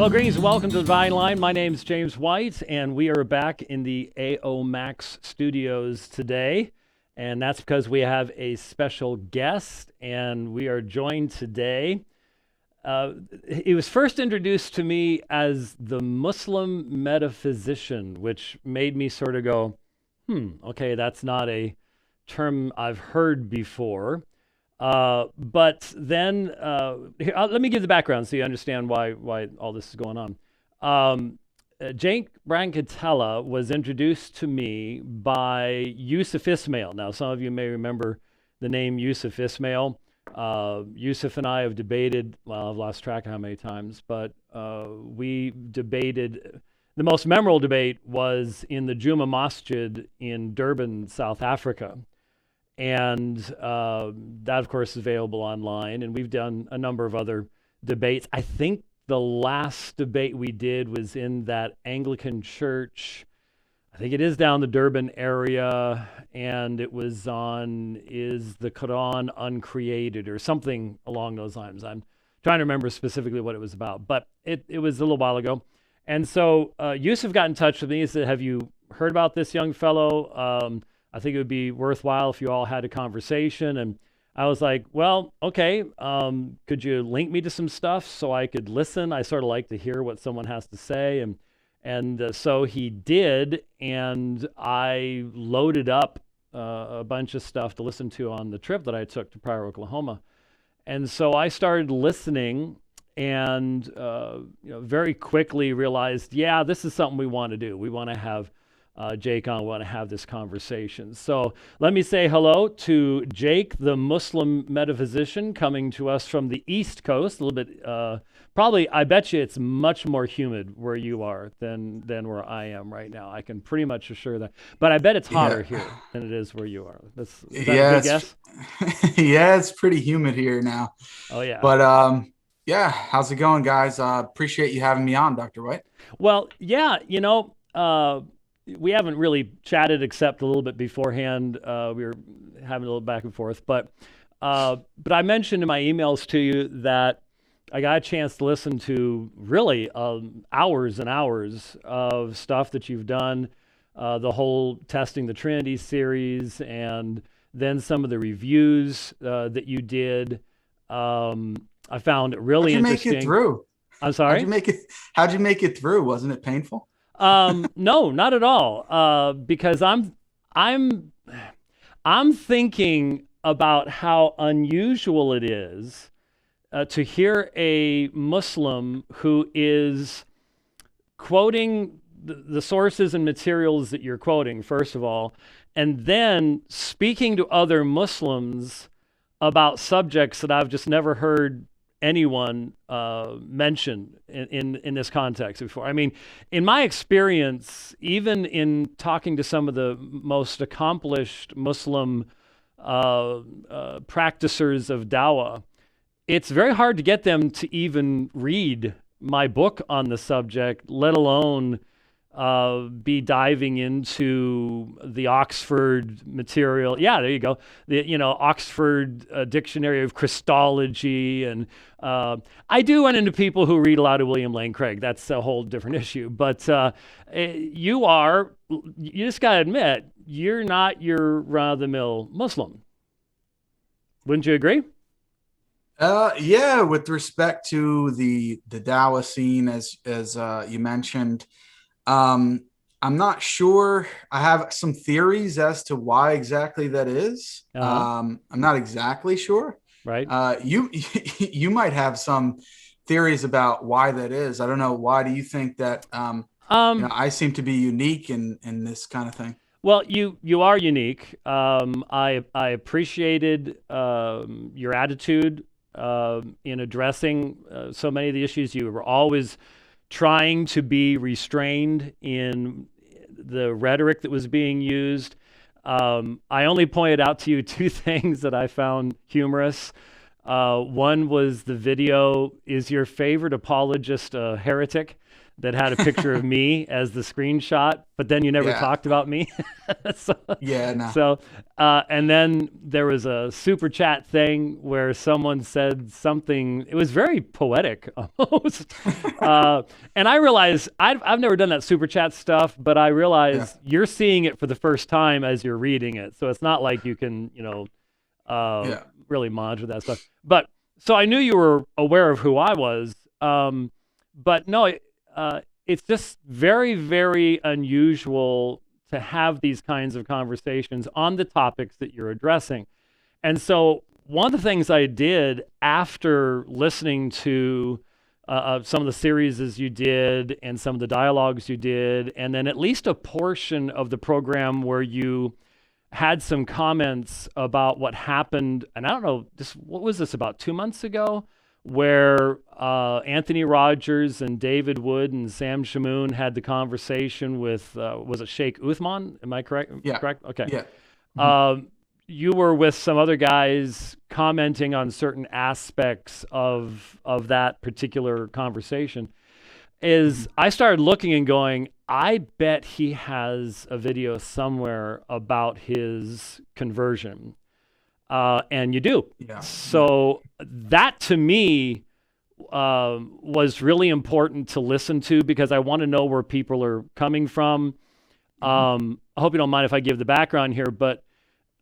Well, greetings and welcome to the Divine Line. My name is James White, and we are back in the AO Max studios today. And that's because we have a special guest, and we are joined today. He was first introduced to me as the Muslim Metaphysician, which made me sort of go, okay, that's not a term I've heard before. But then, let me give the background so you understand why all this is going on. Jake Brancatella was introduced to me by Yusuf Ismail. Now, some of you may remember the name Yusuf Ismail. Yusuf and I have debated, well, I've lost track of how many times, but we debated. The most memorable debate was in the Juma Masjid in Durban, South Africa. And that, of course, is available online. And we've done a number of other debates. I think the last debate we did was in that Anglican church. I think it is down the Durban area. And it was on, is the Quran uncreated or something along those lines. I'm trying to remember specifically what it was about. But it was a little while ago. And so Yusuf got in touch with me. He said, have you heard about this young fellow? I think it would be worthwhile if you all had a conversation. And I was like, well, okay, could you link me to some stuff so I could listen? I sort of like to hear what someone has to say. And so he did, and I loaded up a bunch of stuff to listen to on the trip that I took to Pryor, Oklahoma. And so I started listening and very quickly realized, yeah, this is something we want to do. We want to have Jake on, want to have this conversation. So let me say hello to Jake, the Muslim Metaphysician, coming to us from the East Coast. A little bit, probably, I bet you it's much more humid where you are than where I am right now. I can pretty much assure that. But I bet it's hotter here than it is where you are. Is that a good guess? Yeah, it's pretty humid here now. Oh, yeah. But yeah, how's it going, guys? Appreciate you having me on, Dr. White. Well, yeah, we haven't really chatted except a little bit beforehand. We were having a little back and forth, but I mentioned in my emails to you that I got a chance to listen to really hours and hours of stuff that you've done, the whole Testing the Trinity series, and then some of the reviews that you did. I found it really interesting. How'd you make it through? I'm sorry? How'd you make it through? Wasn't it painful? No, not at all. Because I'm thinking about how unusual it is to hear a Muslim who is quoting the sources and materials that you're quoting, first of all, and then speaking to other Muslims about subjects that I've just never heard anyone mention in this context before. I mean, in my experience, even in talking to some of the most accomplished Muslim practicers of dawah, it's very hard to get them to even read my book on the subject, let alone be diving into the Oxford material. Yeah, there you go. The Oxford Dictionary of Christology, and I do run into people who read a lot of William Lane Craig. That's a whole different issue. But you just got to admit, you're not your run-of-the-mill Muslim. Wouldn't you agree? Yeah, with respect to the Dawa scene, as you mentioned. I'm not sure. I have some theories as to why exactly that is. I'm not exactly sure. Right. You might have some theories about why that is. I don't know. Why do you think that I seem to be unique in this kind of thing? Well, you are unique. I appreciated your attitude in addressing so many of the issues. You were always trying to be restrained in the rhetoric that was being used. I only pointed out to you two things that I found humorous. One was the video, "Is your favorite apologist a heretic?" that had a picture of me as the screenshot, but then you never talked about me. so, No. So, and then there was a super chat thing where someone said something. It was very poetic, almost. And I realized I've never done that super chat stuff, but I realized you're seeing it for the first time as you're reading it, so it's not like you can, really monitor that stuff. But so I knew you were aware of who I was, but no, it's just very, very unusual to have these kinds of conversations on the topics that you're addressing. And so one of the things I did after listening to some of the series you did and some of the dialogues you did, and then at least a portion of the program where you had some comments about what happened, and I don't know, what was this, about 2 months ago, where Anthony Rogers and David Wood and Sam Shamoon had the conversation with, was it Sheikh Uthman? Am I correct? Yeah. Correct? Okay. Yeah. Mm-hmm. You were with some other guys commenting on certain aspects of that particular conversation. I started looking and going, I bet he has a video somewhere about his conversion. And you do. Yeah. So that to me was really important to listen to, because I want to know where people are coming from. I hope you don't mind if I give the background here, but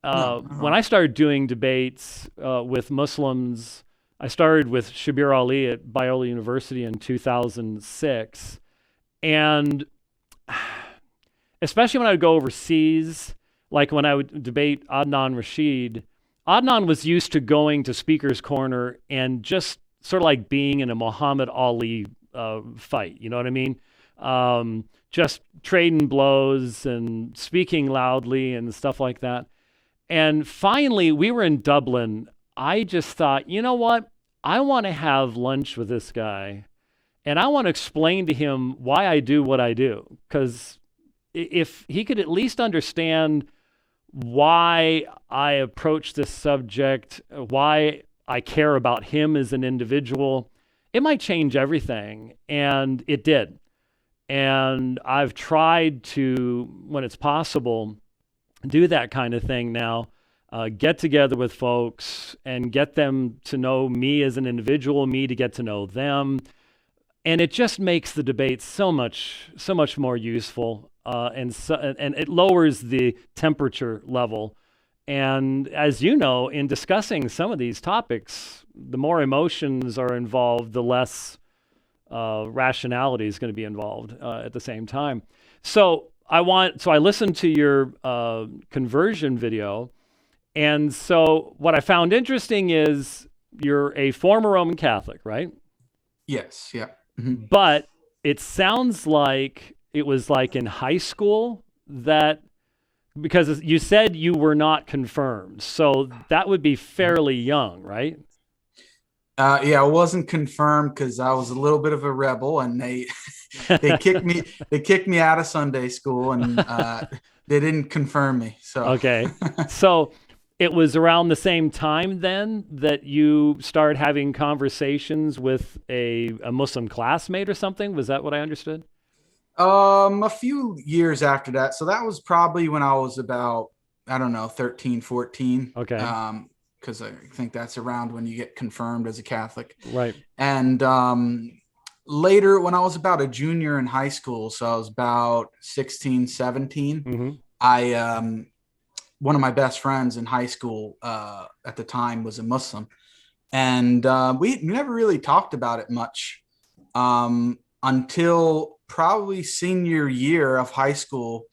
when I started doing debates with Muslims, I started with Shabir Ali at Biola University in 2006. And especially when I would go overseas, like when I would debate Adnan Rashid, Adnan was used to going to Speaker's Corner and just sort of like being in a Muhammad Ali fight. You know what I mean? Just trading blows and speaking loudly and stuff like that. And finally, we were in Dublin. I just thought, you know what? I want to have lunch with this guy, and I want to explain to him why I do what I do. Because if he could at least understand why I approach this subject, why I care about him as an individual, it might change everything. And it did. And I've tried to, when it's possible, do that kind of thing now. Get together with folks and get them to know me as an individual, me to get to know them. And it just makes the debate so much more useful, and it lowers the temperature level. And as you know, in discussing some of these topics, the more emotions are involved, the less rationality is going to be involved at the same time. So I listened to your conversion video. And so what I found interesting is you're a former Roman Catholic, right? Yes. Yeah. Mm-hmm. But it sounds like it was like in high school because you said you were not confirmed. So that would be fairly young, right? I wasn't confirmed because I was a little bit of a rebel, and they kicked me out of Sunday school, and they didn't confirm me. So okay. So it was around the same time then that you started having conversations with a Muslim classmate or something? Was that what I understood? A few years after that. So that was probably when I was about, I don't know, 13, 14. Okay. Because I think that's around when you get confirmed as a Catholic. Right. And later, when I was about a junior in high school, so I was about 16, 17, I one of my best friends in high school at the time was a Muslim. And we never really talked about it much until probably senior year of high school.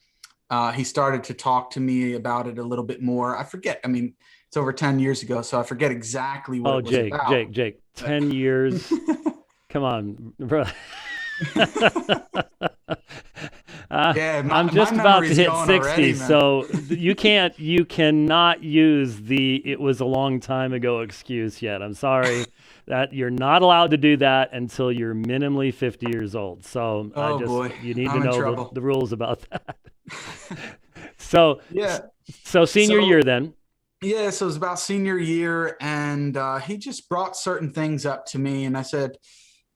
He started to talk to me about it a little bit more. I forget. I mean, it's over 10 years ago, so I forget exactly what it was about. Jake, 10 years. Come on, bro. I'm just about to hit 60, already, so you cannot use the "it was a long time ago" excuse yet. I'm sorry that you're not allowed to do that until you're minimally 50 years old. So you need to know the rules about that. So senior year then. Yeah, so it was about senior year, and he just brought certain things up to me, and I said,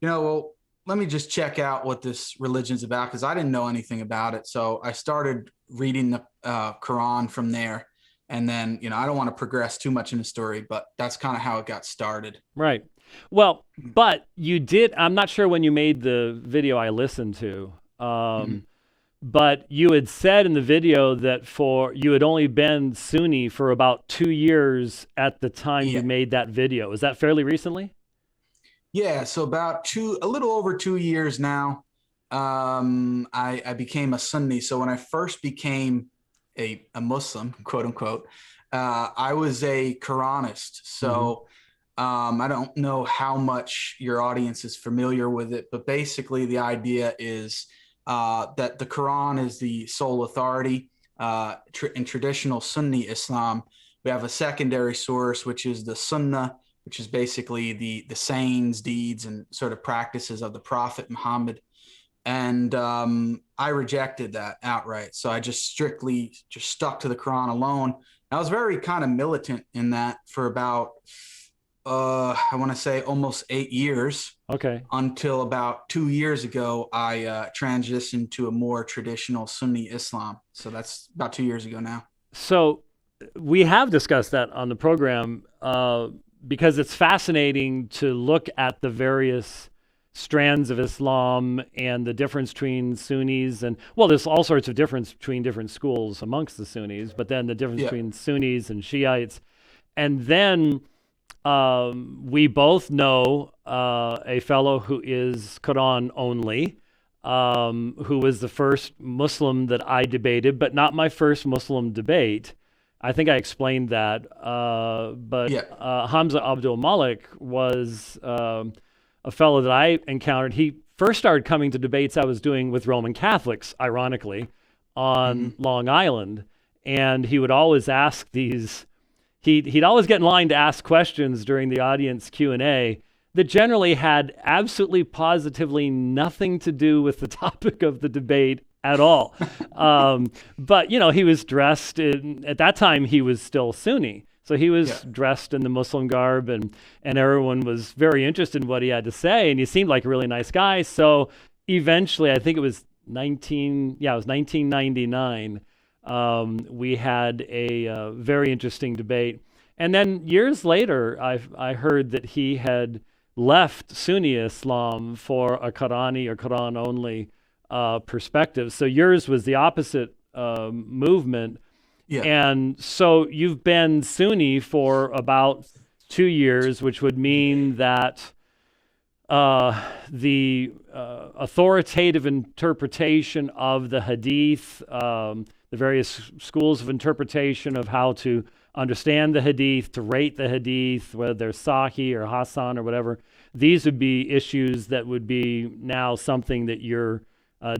well, let me just check out what this religion's about, because I didn't know anything about it. So I started reading the Quran from there. And then, I don't want to progress too much in the story, but that's kind of how it got started. Right. Well, but you did. I'm not sure when you made the video I listened to, Mhm. but you had said in the video that you had only been Sunni for about 2 years at the time you Yeah. made that video. Is that fairly recently? Yeah. So a little over 2 years now, I became a Sunni. So when I first became a Muslim, quote unquote, I was a Quranist. Mm-hmm. So I don't know how much your audience is familiar with it, but basically the idea is that the Quran is the sole authority. In traditional Sunni Islam, we have a secondary source, which is the Sunnah, which is basically the sayings, deeds, and sort of practices of the Prophet Muhammad. And I rejected that outright. So I just strictly just stuck to the Quran alone. I was very kind of militant in that for about I want to say almost 8 years, Okay. until about 2 years ago, I transitioned to a more traditional Sunni Islam. So that's about 2 years ago now. So we have discussed that on the program because it's fascinating to look at the various strands of Islam and the difference between Sunnis and, well, there's all sorts of difference between different schools amongst the Sunnis, but then the difference Yeah. between Sunnis and Shiites. And then we both know a fellow who is Quran only, who was the first Muslim that I debated, but not my first Muslim debate. I think I explained that. But Yeah. Hamza Abdul Malik was a fellow that I encountered. He first started coming to debates I was doing with Roman Catholics, ironically, on Hmm. Long Island. And he would always ask these he'd always get in line to ask questions during the audience Q&A that generally had absolutely positively nothing to do with the topic of the debate at all. But he was dressed at that time he was still Sunni. So he was Yeah. dressed in the Muslim garb, and everyone was very interested in what he had to say, and he seemed like a really nice guy. So eventually, I think it was 1999, we had a very interesting debate. And then years later, I heard that he had left Sunni Islam for a Qurani or Quran only perspective. So yours was the opposite movement. Yeah. And so you've been Sunni for about 2 years, which would mean that the authoritative interpretation of the Hadith, the various schools of interpretation of how to understand the Hadith, to rate the Hadith, whether they're Sahih or Hasan or whatever, these would be issues that would be now something that you're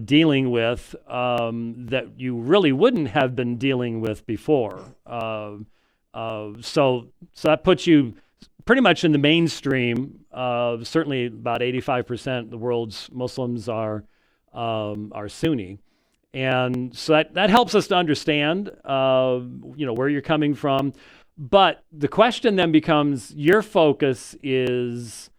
dealing with that you really wouldn't have been dealing with before. So that puts you pretty much in the mainstream. Certainly, about 85% of the world's Muslims are Sunni, and so that helps us to understand, where you're coming from. But the question then becomes: your focus is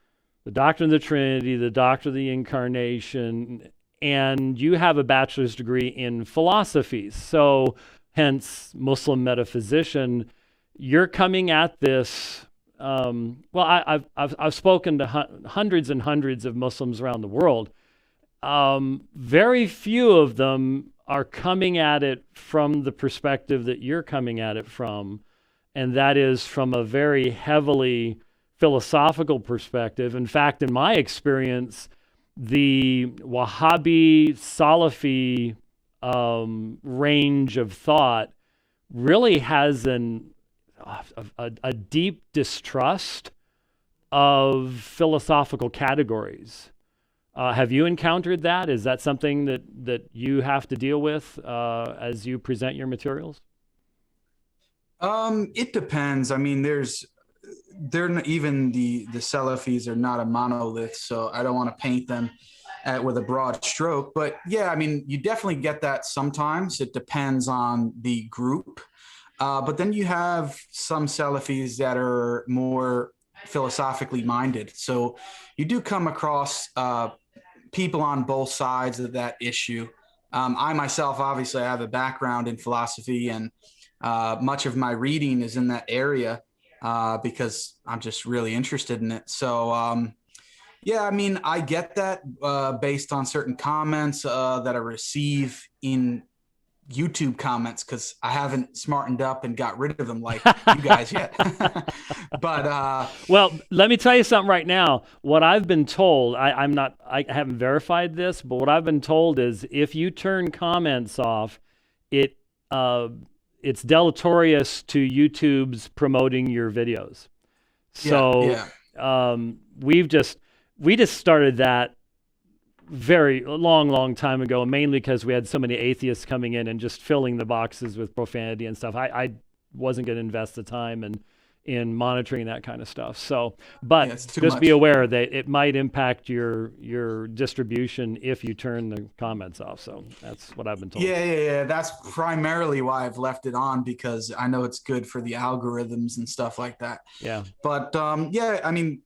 the doctrine of the Trinity, the doctrine of the Incarnation, and you have a bachelor's degree in philosophy. So, hence, Muslim metaphysician. You're coming at this. I've spoken to hundreds and hundreds of Muslims around the world. Very few of them are coming at it from the perspective that you're coming at it from, and that is from a very heavily philosophical perspective. In fact, in my experience, the Wahhabi Salafi range of thought really has a deep distrust of philosophical categories. Have you encountered that? Is that something that you have to deal with as you present your materials? It depends. I mean, even the Salafis are not a monolith, so I don't want to paint them with a broad stroke. But yeah, I mean, you definitely get that sometimes. It depends on the group. But then you have some Salafis that are more philosophically minded. So you do come across people on both sides of that issue. I myself, obviously, I have a background in philosophy, and much of my reading is in that area because I'm just really interested in it. So, yeah, I mean, I get that based on certain comments that I receive in YouTube comments, because I haven't smartened up and got rid of them like you guys yet. But Well, let me tell you something right now. What I've been told, I haven't verified this, but what I've been told is if you turn comments off, it it's deleterious to YouTube's promoting your videos. So we just started that very long time ago, mainly because we had so many atheists coming in and just filling the boxes with profanity and stuff. I wasn't going to invest the time in monitoring that kind of stuff. So, but just be aware that it might impact your distribution if you turn the comments off. So that's what I've been told. Yeah. That's primarily why I've left it on, because I know it's good for the algorithms and stuff like that. Yeah. But yeah, I mean,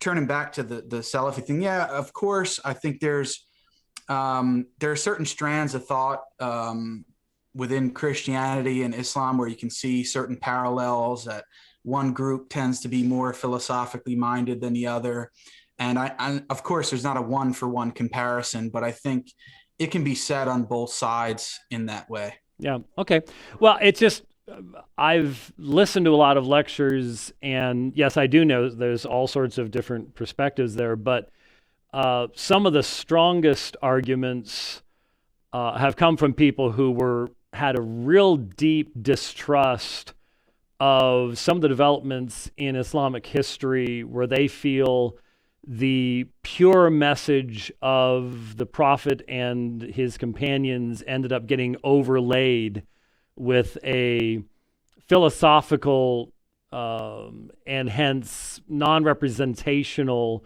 turning back to the Salafi thing, yeah, of course, I think there are certain strands of thought within Christianity and Islam where you can see certain parallels, that one group tends to be more philosophically minded than the other. And I of course, there's not a one-for-one comparison, but I think it can be said on both sides in that way. Yeah. Okay. Well, it's just, I've listened to a lot of lectures, and yes, I do know there's all sorts of different perspectives there, but some of the strongest arguments have come from people who had a real deep distrust of some of the developments in Islamic history, where they feel the pure message of the Prophet and his companions ended up getting overlaid with a philosophical and hence non-representational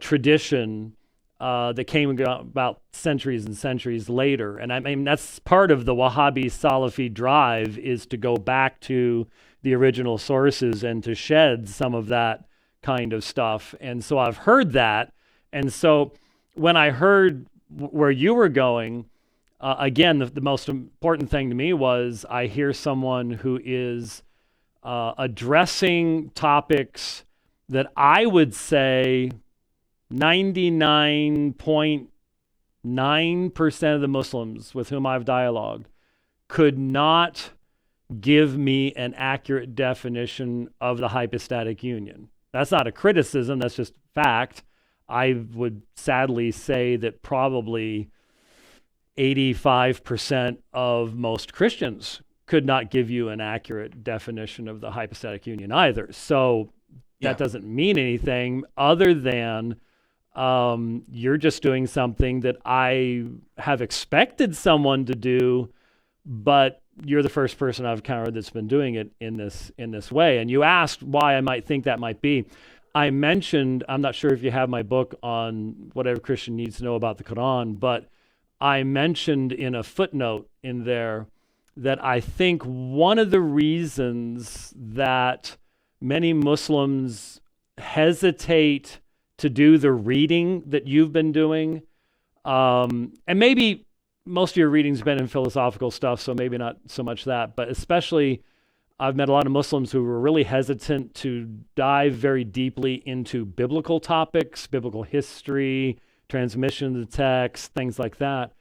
tradition that came about centuries and centuries later. And I mean, that's part of the Wahhabi Salafi drive, is to go back to the original sources and to shed some of that kind of stuff. And so I've heard that. And so when I heard where you were going, again, the most important thing to me was I hear someone who is addressing topics that I would say 99.9% of the Muslims with whom I've dialogued could not give me an accurate definition of the hypostatic union. That's not a criticism, that's just fact. I would sadly say that probably 85% of most Christians could not give you an accurate definition of the hypostatic union either. So that doesn't mean anything other than you're just doing something that I have expected someone to do, but you're the first person I've encountered that's been doing it in this way. And you asked why I might think that might be. I mentioned, I'm not sure if you have my book on what every Christian needs to know about the Quran, but I mentioned in a footnote in there that I think one of the reasons that many Muslims hesitate to do the reading that you've been doing, and maybe most of your reading's been in philosophical stuff, so maybe not so much that, but especially I've met a lot of Muslims who were really hesitant to dive very deeply into biblical topics, biblical history, transmission of the text, things like that,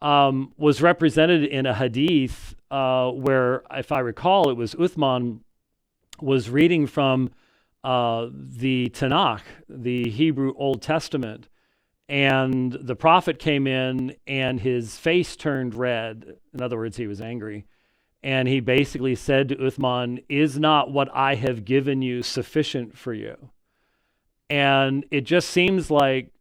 was represented in a hadith where, if I recall, it was Uthman was reading from the Tanakh, the Hebrew Old Testament, and the prophet came in and his face turned red. In other words, he was angry. And he basically said to Uthman, "Is not what I have given you sufficient for you?" And it just seems like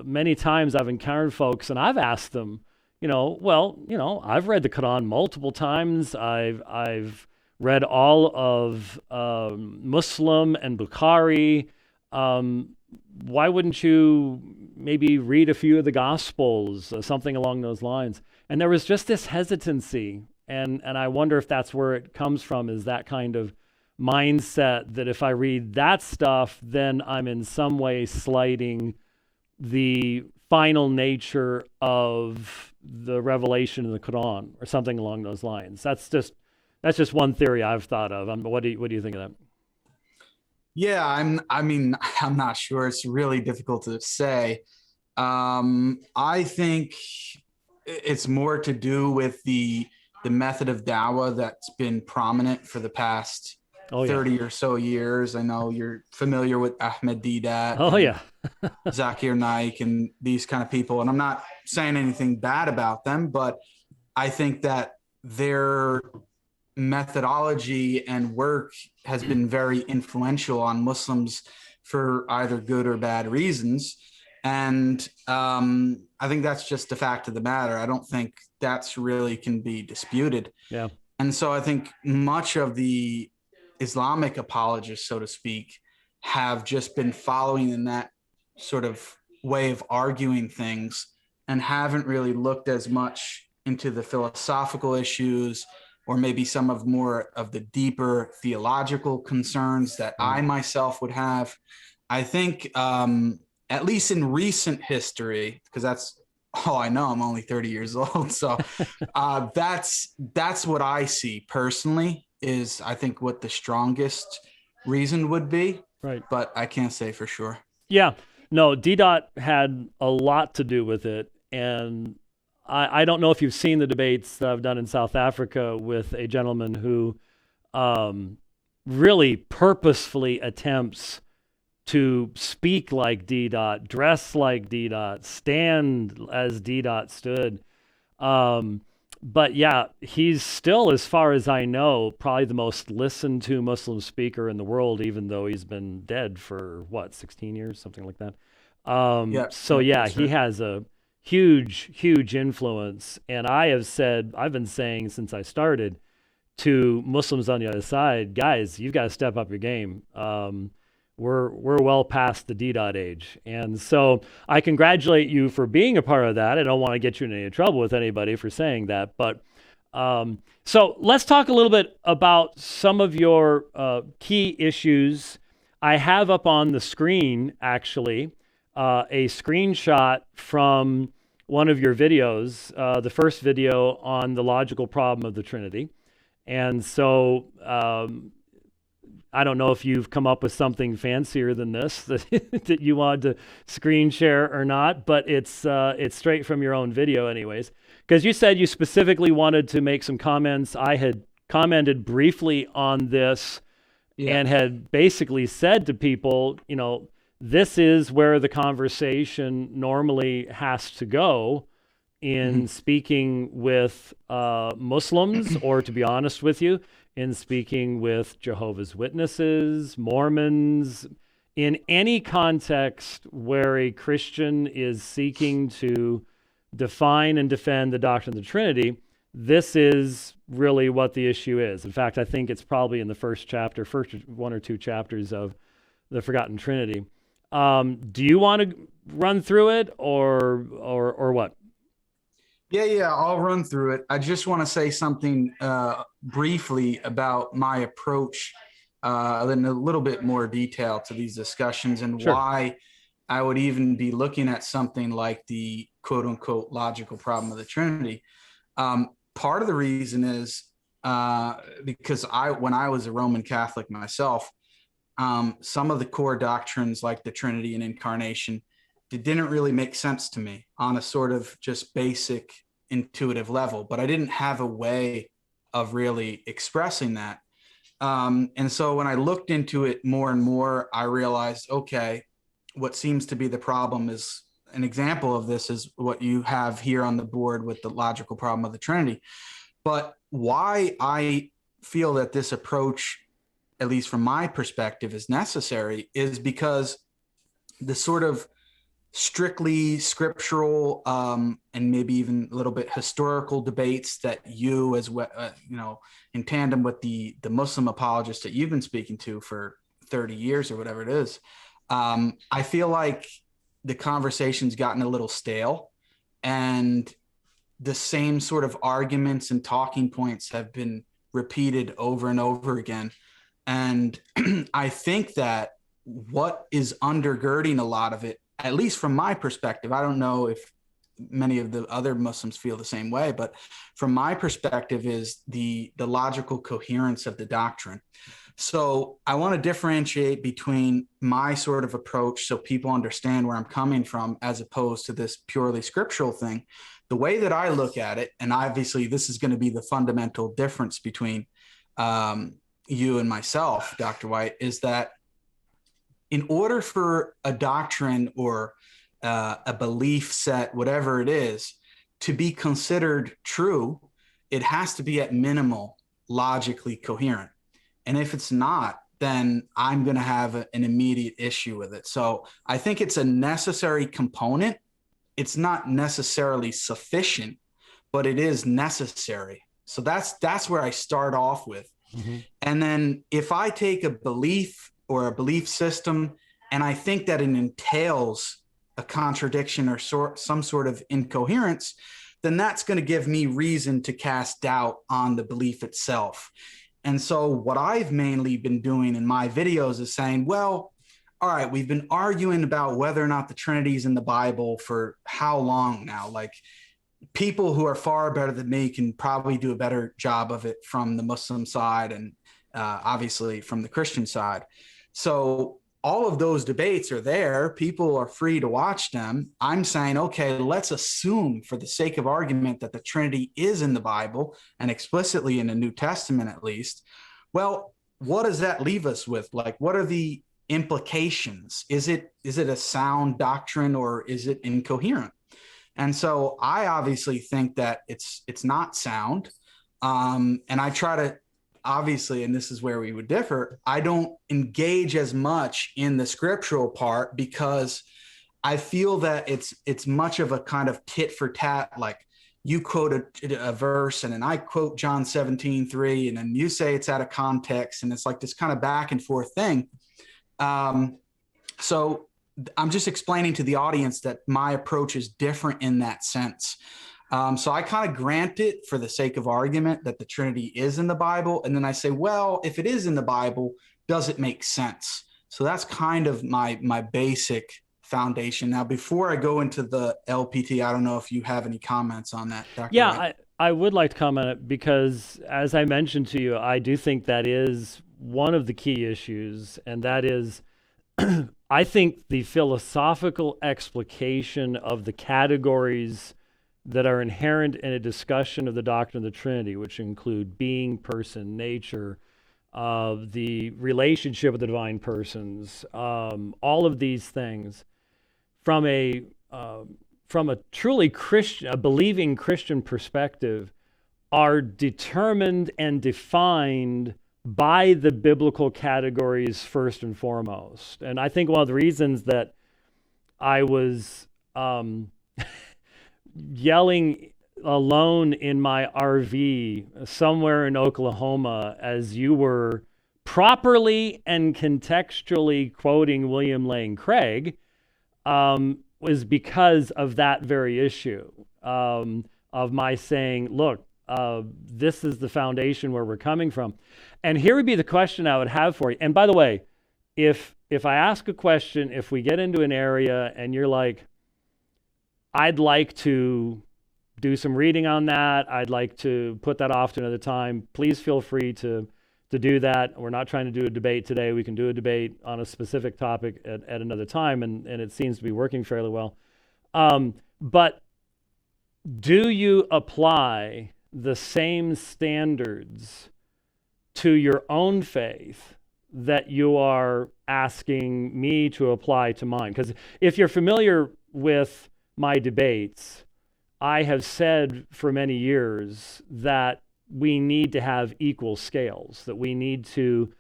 many times I've encountered folks and I've asked them, I've read the Quran multiple times. I've read all of Muslim and Bukhari. Why wouldn't you maybe read a few of the Gospels, something along those lines? And there was just this hesitancy. And I wonder if that's where it comes from, is that kind of mindset that if I read that stuff, then I'm in some way slighting the final nature of the revelation in the Quran or something along those lines. That's just one theory I've thought of. What do you think of that? Yeah, I'm not sure. It's really difficult to say. I think it's more to do with the method of dawah that's been prominent for the past Oh yeah. 30 or so years. I know you're familiar with Ahmed Deedat Oh and yeah. Zakir Naik and these kind of people. And I'm not saying anything bad about them, but I think that their methodology and work has been very influential on Muslims for either good or bad reasons. And I think that's just a fact of the matter. I don't think that's really can be disputed. Yeah. And so I think much of the Islamic apologists, so to speak, have just been following in that sort of way of arguing things and haven't really looked as much into the philosophical issues or maybe some of more of the deeper theological concerns that I myself would have. I think, at least in recent history, because that's all I know, I'm only 30 years old. So that's what I see personally is I think what the strongest reason would be. Right. But I can't say for sure. Yeah. No, D. Dot had a lot to do with it. And I don't know if you've seen the debates that I've done in South Africa with a gentleman who really purposefully attempts to speak like D. Dot, dress like D. Dot, stand as D. Dot stood. But yeah, he's still, as far as I know, probably the most listened to Muslim speaker in the world, even though he's been dead for 16 years, something like that. So yeah, he has a huge influence. And I've been saying since I started to Muslims on the other side, guys, you've got to step up your game. We're well past the D. Dot age. And so I congratulate you for being a part of that. I don't want to get you in any trouble with anybody for saying that. But so let's talk a little bit about some of your key issues. I have up on the screen, actually, a screenshot from one of your videos, the first video on the logical problem of the Trinity. And so I don't know if you've come up with something fancier than this that you wanted to screen share or not, but it's straight from your own video anyways. Because you said you specifically wanted to make some comments. I had commented briefly on this and had basically said to people, this is where the conversation normally has to go in speaking with Muslims, or to be honest with you, in speaking with Jehovah's Witnesses, Mormons, in any context where a Christian is seeking to define and defend the doctrine of the Trinity. This is really what the issue is. In fact, I think it's probably in the first one or two chapters of the Forgotten Trinity. Do you want to run through it or what? Yeah, I'll run through it. I just want to say something briefly about my approach in a little bit more detail to these discussions and why I would even be looking at something like the quote unquote logical problem of the Trinity. Part of the reason is because when I was a Roman Catholic myself, some of the core doctrines like the Trinity and incarnation, it didn't really make sense to me on a sort of just basic intuitive level, but I didn't have a way of really expressing that. And so when I looked into it more and more, I realized, okay, what seems to be the problem is an example of this is what you have here on the board with the logical problem of the Trinity. But why I feel that this approach, at least from my perspective, is necessary is because the sort of strictly scriptural and maybe even a little bit historical debates that you as well, in tandem with the Muslim apologists that you've been speaking to for 30 years or whatever it is, I feel like the conversation's gotten a little stale and the same sort of arguments and talking points have been repeated over and over again. And I think that what is undergirding a lot of it at least from my perspective, I don't know if many of the other Muslims feel the same way, but from my perspective is the logical coherence of the doctrine. So I want to differentiate between my sort of approach so people understand where I'm coming from as opposed to this purely scriptural thing. The way that I look at it, and obviously this is going to be the fundamental difference between you and myself, Dr. White, is that in order for a doctrine or a belief set, whatever it is, to be considered true, it has to be at minimal logically coherent. And if it's not, then I'm going to have an immediate issue with it. So I think it's a necessary component. It's not necessarily sufficient, but it is necessary. So that's where I start off with. Mm-hmm. And then if I take a belief or a belief system and I think that it entails a contradiction or some sort of incoherence, then that's going to give me reason to cast doubt on the belief itself. And so what I've mainly been doing in my videos is saying, well, all right, we've been arguing about whether or not the Trinity is in the Bible for how long now? Like, people who are far better than me can probably do a better job of it from the Muslim side and obviously from the Christian side. So all of those debates are there. People are free to watch them. I'm saying, okay, let's assume for the sake of argument that the Trinity is in the Bible and explicitly in the New Testament, at least. Well, what does that leave us with? Like, what are the implications? Is it a sound doctrine or is it incoherent? And so I obviously think that it's not sound. And I try to, obviously, and this is where we would differ, I don't engage as much in the scriptural part because I feel that it's much of a kind of tit for tat. Like, you quote a verse and then I quote John 17:3, and then you say it's out of context, and it's like this kind of back and forth thing. So I'm just explaining to the audience that my approach is different in that sense. So I kind of grant it for the sake of argument that the Trinity is in the Bible. And then I say, well, if it is in the Bible, does it make sense? So that's kind of my basic foundation. Now, before I go into the LPT, I don't know if you have any comments on that, Dr. Yeah, White. I would like to comment it because, as I mentioned to you, I do think that is one of the key issues, and that is I think the philosophical explication of the categories that are inherent in a discussion of the doctrine of the Trinity, which include being, person, nature, the relationship with the divine persons, all of these things, from a truly Christian, a believing Christian perspective, are determined and defined by the biblical categories first and foremost. And I think one of the reasons that I was yelling alone in my RV somewhere in Oklahoma as you were properly and contextually quoting William Lane Craig was because of that very issue of my saying, look, this is the foundation where we're coming from. And here would be the question I would have for you. And by the way, if I ask a question, if we get into an area and you're like, I'd like to do some reading on that, I'd like to put that off to another time, please feel free to do that. We're not trying to do a debate today. We can do a debate on a specific topic at another time, and it seems to be working fairly well. But do you apply the same standards to your own faith that you are asking me to apply to mine? Because if you're familiar with my debates, I have said for many years that we need to have equal scales, that we need to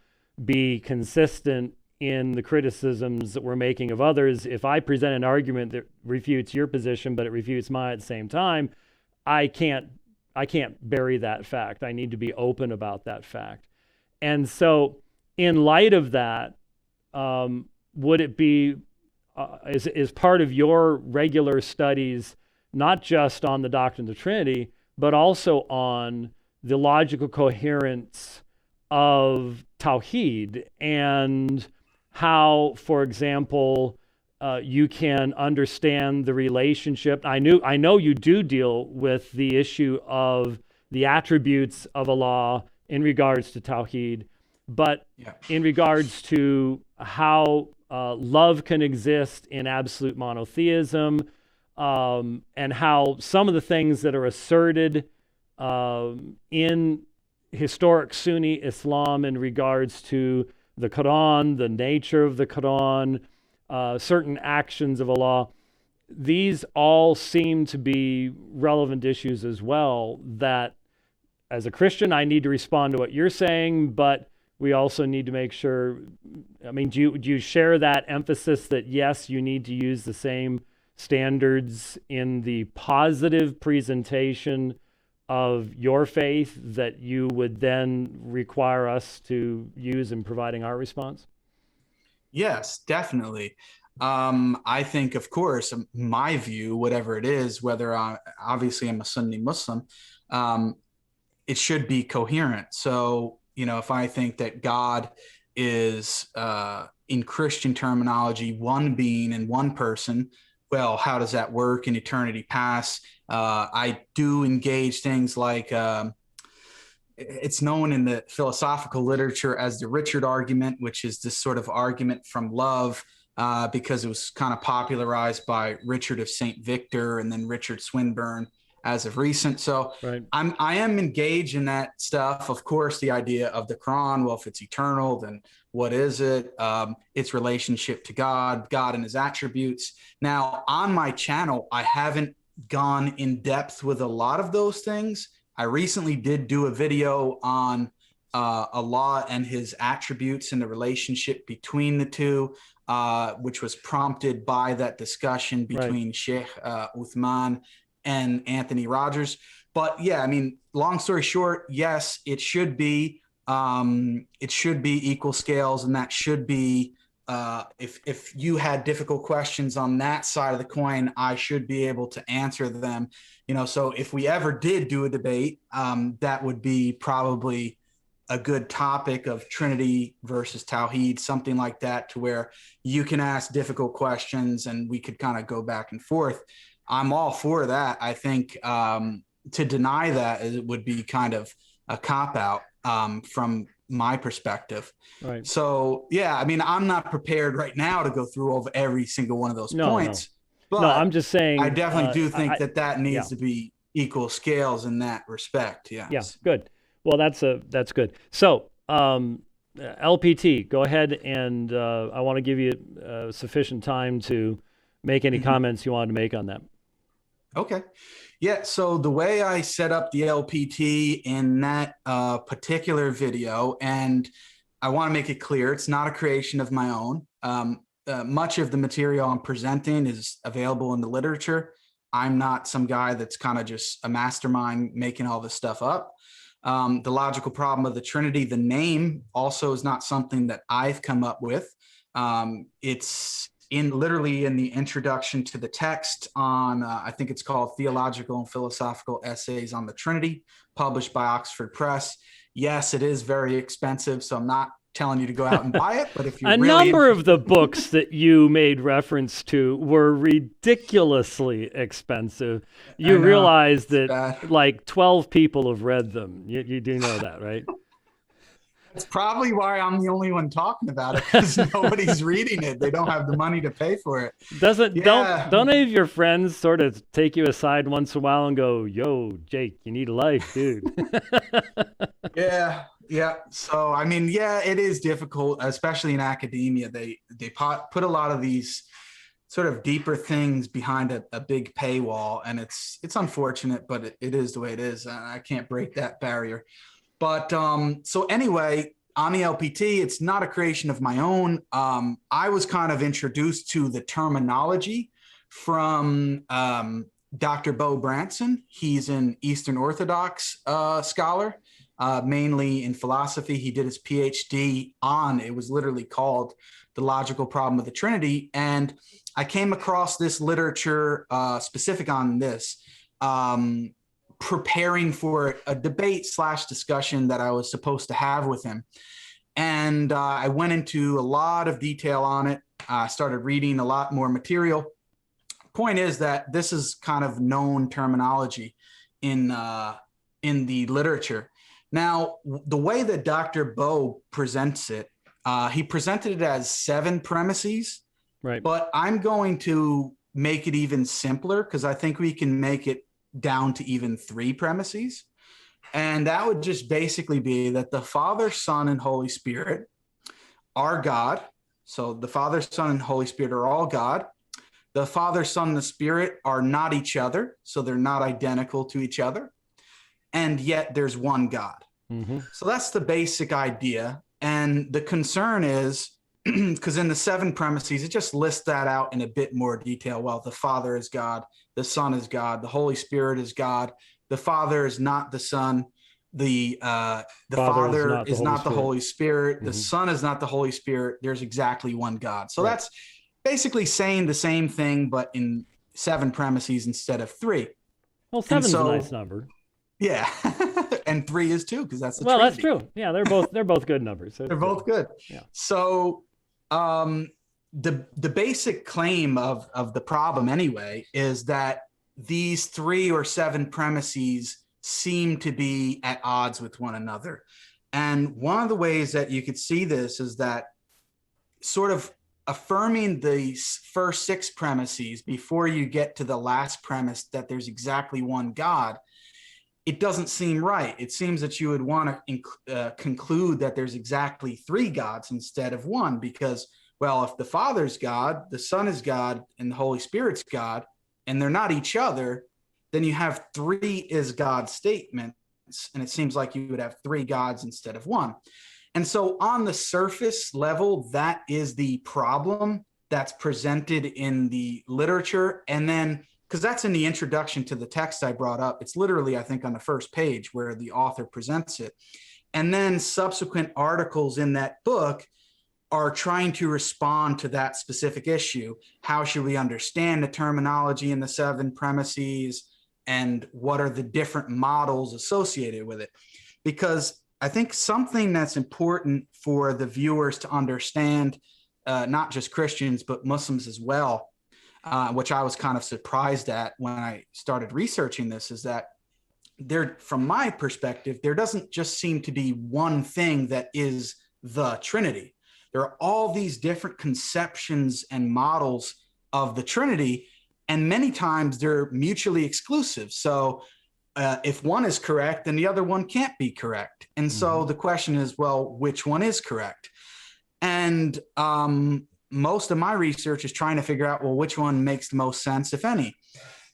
be consistent in the criticisms that we're making of others. If I present an argument that refutes your position, but it refutes mine at the same time, I can't bury that fact. I need to be open about that fact. And so in light of that, would it be, is part of your regular studies, not just on the doctrine of the Trinity, but also on the logical coherence of Tawhid and how, for example, you can understand the relationship. I know you do deal with the issue of the attributes of Allah in regards to Tawheed, but in regards to how love can exist in absolute monotheism, and how some of the things that are asserted in historic Sunni Islam in regards to the Quran, the nature of the Quran, certain actions of Allah, these all seem to be relevant issues as well, that as a Christian, I need to respond to what you're saying, but we also need to make sure, I mean, do you share that emphasis that yes, you need to use the same standards in the positive presentation of your faith that you would then require us to use in providing our response? Yes, definitely. I think, of course, my view, whatever it is, whether obviously I'm a Sunni Muslim, it should be coherent. So, if I think that God is, in Christian terminology, one being and one person, well, how does that work in eternity past? I do engage things like, it's known in the philosophical literature as the Richard argument, which is this sort of argument from love, because it was kind of popularized by Richard of St. Victor and then Richard Swinburne as of recent. So right. I am engaged in that stuff. Of course, the idea of the Quran, well, if it's eternal, then what is it? Its relationship to God and his attributes. Now, on my channel, I haven't gone in depth with a lot of those things. I recently did do a video on Allah and his attributes and the relationship between the two, which was prompted by that discussion between right. Sheikh Uthman and Anthony Rogers. But yeah, I mean, long story short, yes, it should be equal scales, and that should be, if you had difficult questions on that side of the coin, I should be able to answer them. So if we ever did do a debate, that would be probably a good topic of Trinity versus Tawheed, something like that, to where you can ask difficult questions and we could kind of go back and forth. I'm all for that. I think to deny that, it would be kind of a cop-out from my perspective. Right. So, yeah, I mean, I'm not prepared right now to go through over every single one of those points. No. But I'm just saying, I definitely do think that needs to be equal scales in that respect. Yes. Yeah, good. Well, that's good. So, LPT, go ahead, and I want to give you sufficient time to make any comments you wanted to make on that. Okay. Yeah, so the way I set up the LPT in that particular video, and I want to make it clear, it's not a creation of my own. Much of the material I'm presenting is available in the literature. I'm not some guy that's kind of just a mastermind making all this stuff up. The logical problem of the Trinity, the name, also is not something that I've come up with. It's literally in the introduction to the text on, I think it's called Theological and Philosophical Essays on the Trinity, published by Oxford Press. Yes, it is very expensive, so I'm not telling you to go out and buy it, but if you're number of the books that you made reference to were ridiculously expensive. You realize that like 12 people have read them. You do know that, right? That's probably why I'm the only one talking about it, because nobody's reading it. They don't have the money to pay for it. Don't any of your friends sort of take you aside once in a while and go, "Yo, Jake, you need a life, dude"? Yeah. So I mean, yeah, it is difficult, especially in academia. They put a lot of these sort of deeper things behind a big paywall, and it's unfortunate, but it is the way it is. I can't break that barrier. But so anyway, on the LPT, it's not a creation of my own. I was kind of introduced to the terminology from Dr. Bo Branson. He's an Eastern Orthodox scholar, mainly in philosophy. He did his PhD on, it was literally called The Logical Problem of the Trinity. And I came across this literature specific on this, preparing for a debate / discussion that I was supposed to have with him. And I went into a lot of detail on it. I started reading a lot more material. Point is that this is kind of known terminology in the literature. Now, the way that Dr. Bo presents it, he presented it as 7 premises, Right. but I'm going to make it even simpler because I think we can make it down to even 3 premises. And that would just basically be that the Father, Son, and Holy Spirit are God. So the Father, Son, and Holy Spirit are all God. The Father, Son, and the Spirit are not each other, so they're not identical to each other. And yet there's one God. Mm-hmm. So that's the basic idea. And the concern is, because in the 7 premises, it just lists that out in a bit more detail. Well, the Father is God, the Son is God, the Holy Spirit is God, the Father is not the Son, the Father is not the Holy Spirit, Mm-hmm. the Son is not the Holy Spirit. There's exactly one God. So Right. that's basically saying the same thing, but in 7 premises instead of 3. Well, 7's a nice number. Yeah. And 3 is 2 because that's the Well, Trinity. that's true. Yeah, they're both good numbers. They're both good. Yeah. So the basic claim of the problem anyway is that these 3 or 7 premises seem to be at odds with one another. And one of the ways that you could see this is that sort of affirming the first 6 premises before you get to the last premise that there's exactly one God, it doesn't seem right. It seems that you would want to conclude that there's exactly 3 gods instead of 1, because, well, if the Father's God, the Son is God, and the Holy Spirit's God, and they're not each other, then you have 3 is God statements, and it seems like you would have 3 gods instead of 1. And so on the surface level, that is the problem that's presented in the literature. And then, because that's in the introduction to the text I brought up, it's literally, I think, on the first page where the author presents it. And then subsequent articles in that book are trying to respond to that specific issue. How should we understand the terminology in the 7 premises, and what are the different models associated with it? Because I think something that's important for the viewers to understand, not just Christians, but Muslims as well, which I was kind of surprised at when I started researching this, is that there, from my perspective, there doesn't just seem to be one thing that is the Trinity. There are all these different conceptions and models of the Trinity, and many times they're mutually exclusive. So if one is correct, then the other one can't be correct. And so the question is, well, which one is correct? And most of my research is trying to figure out, well, which one makes the most sense, if any.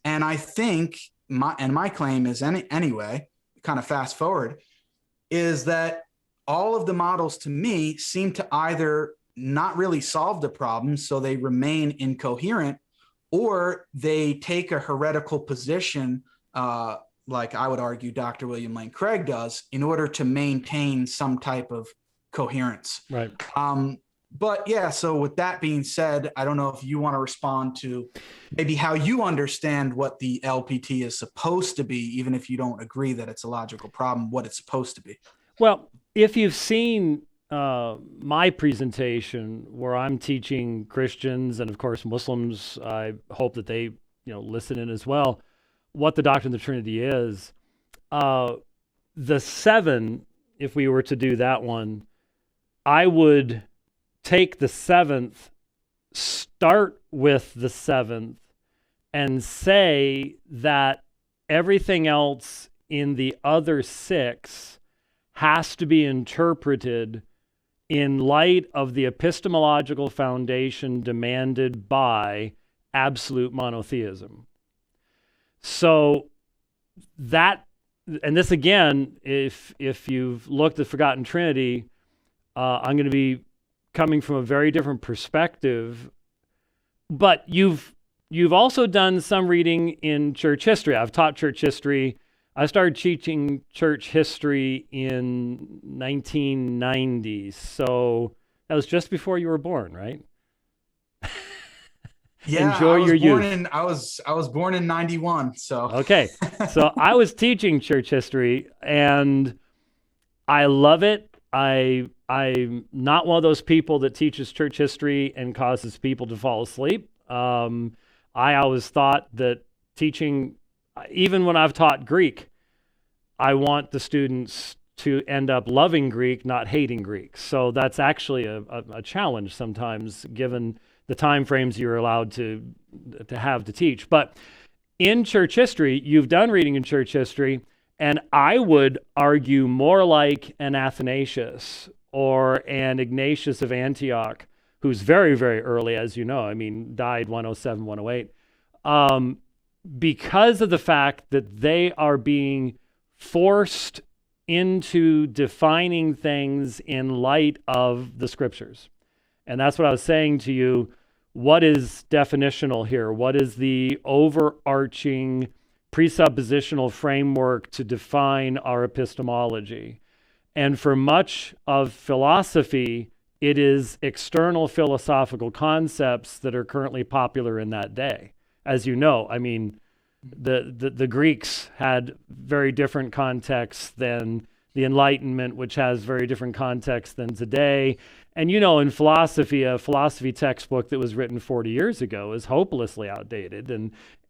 And I think my claim is anyway, kind of fast forward, is that all of the models to me seem to either not really solve the problem, so they remain incoherent, or they take a heretical position, like I would argue Dr. William Lane Craig does, in order to maintain some type of coherence. Right. But yeah, so with that being said, I don't know if you want to respond to maybe how you understand what the LPT is supposed to be, even if you don't agree that it's a logical problem, what it's supposed to be. Well, if you've seen my presentation where I'm teaching Christians and, of course, Muslims, I hope that they listen in as well, what the doctrine of the Trinity is. The 7, if we were to do that one, I would take the 7th, start with the 7th, and say that everything else in the other 6 has to be interpreted in light of the epistemological foundation demanded by absolute monotheism. So that, and this again, if you've looked at Forgotten Trinity, I'm going to be coming from a very different perspective. But you've also done some reading in church history. I've taught church history. I started teaching church history in 1990, so that was just before you were born, right? Yeah, Enjoy your youth. I was born in 91, so. Okay, so I was teaching church history, and I love it. I'm not one of those people that teaches church history and causes people to fall asleep. I always thought that teaching, even when I've taught Greek, I want the students to end up loving Greek, not hating Greek. So that's actually a challenge sometimes, given the time frames you're allowed to have to teach. But in church history, you've done reading in church history, and I would argue more like an Athanasius or an Ignatius of Antioch, who's very, very early, as you know. I mean, died 107, 108, because of the fact that they are being forced into defining things in light of the scriptures. And that's what I was saying to you. What is definitional here? What is the overarching presuppositional framework to define our epistemology? And for much of philosophy, it is external philosophical concepts that are currently popular in that day. As you know, I mean, the Greeks had very different contexts than the Enlightenment, which has very different contexts than today. And you know, in philosophy, a philosophy textbook that was written 40 years ago is hopelessly outdated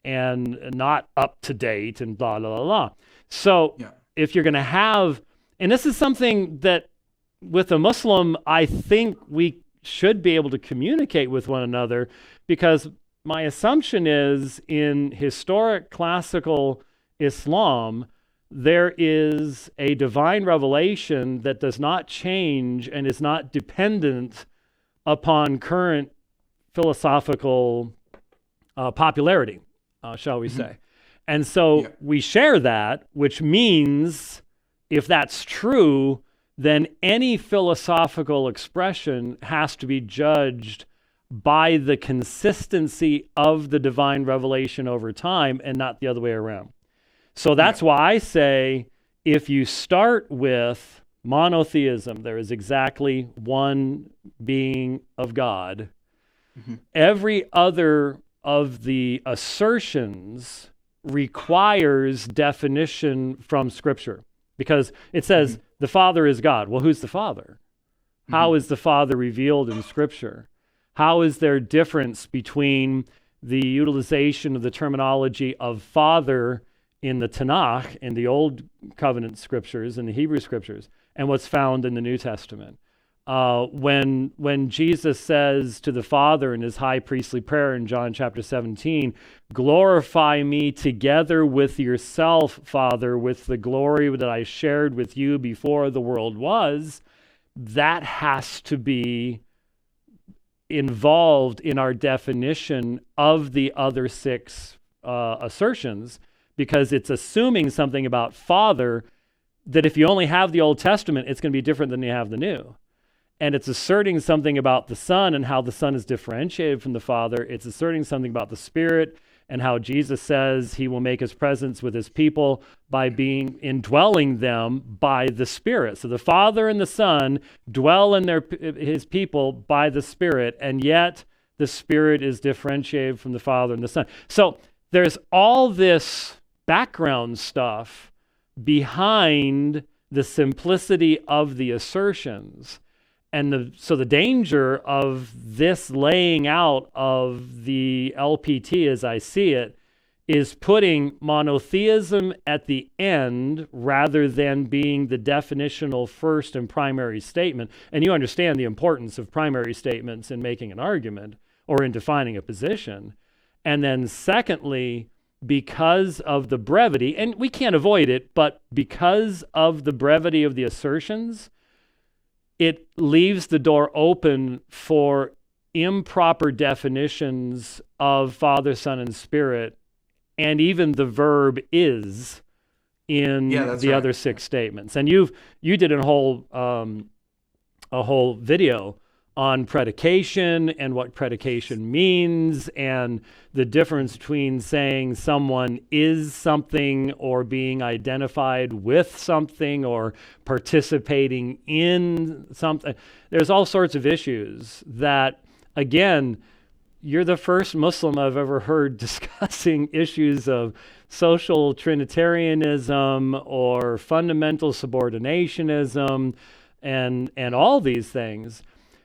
and not up to date and blah, blah, blah, blah. So if you're going to have, and this is something that with a Muslim, I think we should be able to communicate with one another, because my assumption is in historic classical Islam, there is a divine revelation that does not change and is not dependent upon current philosophical popularity, shall we say. And so we share that, which means if that's true, then any philosophical expression has to be judged by the consistency of the divine revelation over time and not the other way around. So that's why I say if you start with monotheism, there is exactly one being of God, every other of the assertions requires definition from Scripture, because it says the Father is God. Well, who's the Father? How is the Father revealed in Scripture? How is there difference between the utilization of the terminology of Father in the Tanakh, in the Old Covenant Scriptures, in the Hebrew Scriptures, and what's found in the New Testament? When Jesus says to the Father in his high priestly prayer in John chapter 17, glorify me together with yourself, Father, with the glory that I shared with you before the world was, that has to be involved in our definition of the other six assertions, because it's assuming something about Father that if you only have the Old Testament, it's going to be different than you have the New. And it's asserting something about the Son and how the Son is differentiated from the Father. It's asserting something about the Spirit and how Jesus says he will make his presence with his people by being indwelling them by the Spirit. So the Father and the Son dwell in his people by the Spirit, and yet the Spirit is differentiated from the Father and the Son. So there's all this background stuff behind the simplicity of the assertions. And so the danger of this laying out of the LPT as I see it is putting monotheism at the end rather than being the definitional first and primary statement. And you understand the importance of primary statements in making an argument or in defining a position. And then secondly, because of the brevity, and we can't avoid it, but because of the brevity of the assertions, it leaves the door open for improper definitions of Father, Son, and Spirit, and even the verb is in the other six statements. And you did a whole video on predication and what predication means and the difference between saying someone is something or being identified with something or participating in something. There's all sorts of issues that, again, you're the first Muslim I've ever heard discussing issues of social Trinitarianism or fundamental subordinationism. and all these things.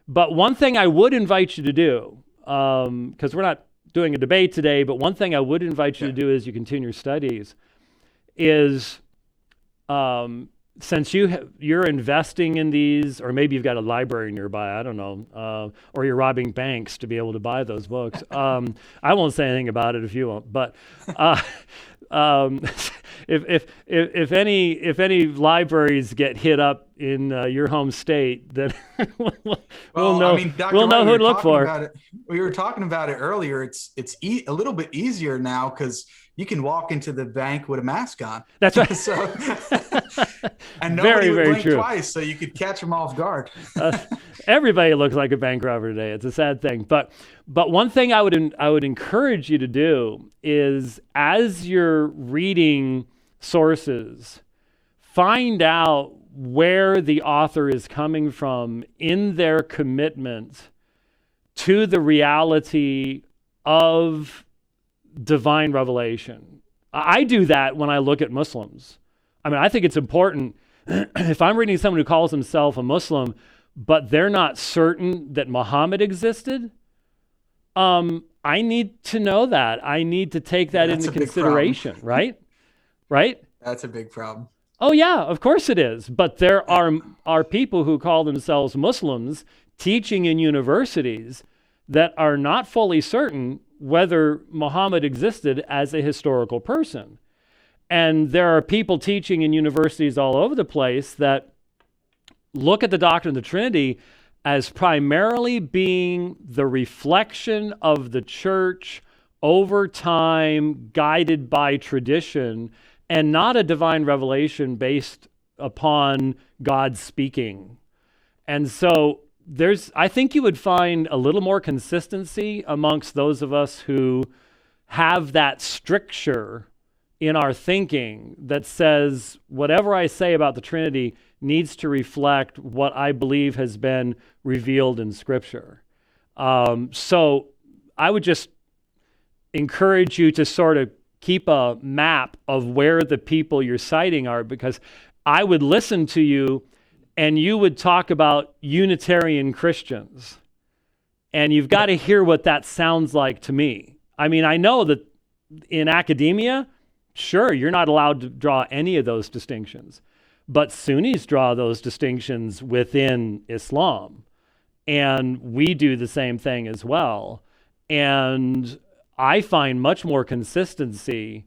But one thing I would invite you to do, because we're not doing a debate today, but one thing I would invite you to do as you continue your studies is, since you're investing in these, or maybe you've got a library nearby, I don't know, or you're robbing banks to be able to buy those books. I won't say anything about it if you won't, but if any libraries get hit up in your home state, then we'll know who to look for. We were talking about it earlier. It's a little bit easier now because you can walk into the bank with a mask on. That's right. And nobody would blink true. twice, so you could catch them off guard. Everybody looks like a bank robber today. It's a sad thing. But one thing I would encourage you to do is, as you're reading sources, find out where the author is coming from in their commitment to the reality of divine revelation. I do that when I look at Muslims. I mean, I think it's important if I'm reading someone who calls himself a Muslim, but they're not certain that Muhammad existed, I need to know that. I need to take that into consideration, right? Right? That's a big problem. Oh yeah, of course it is. But there are people who call themselves Muslims teaching in universities that are not fully certain whether Muhammad existed as a historical person. And there are people teaching in universities all over the place that look at the doctrine of the Trinity as primarily being the reflection of the church over time, guided by tradition, and not a divine revelation based upon God speaking. And so I think you would find a little more consistency amongst those of us who have that stricture in our thinking that says whatever I say about the Trinity needs to reflect what I believe has been revealed in Scripture. So I would just encourage you to sort of keep a map of where the people you're citing are, because I would listen to you and you would talk about Unitarian Christians. And you've got to hear what that sounds like to me. I mean, I know that in academia, sure, you're not allowed to draw any of those distinctions. But Sunnis draw those distinctions within Islam. And we do the same thing as well. And I find much more consistency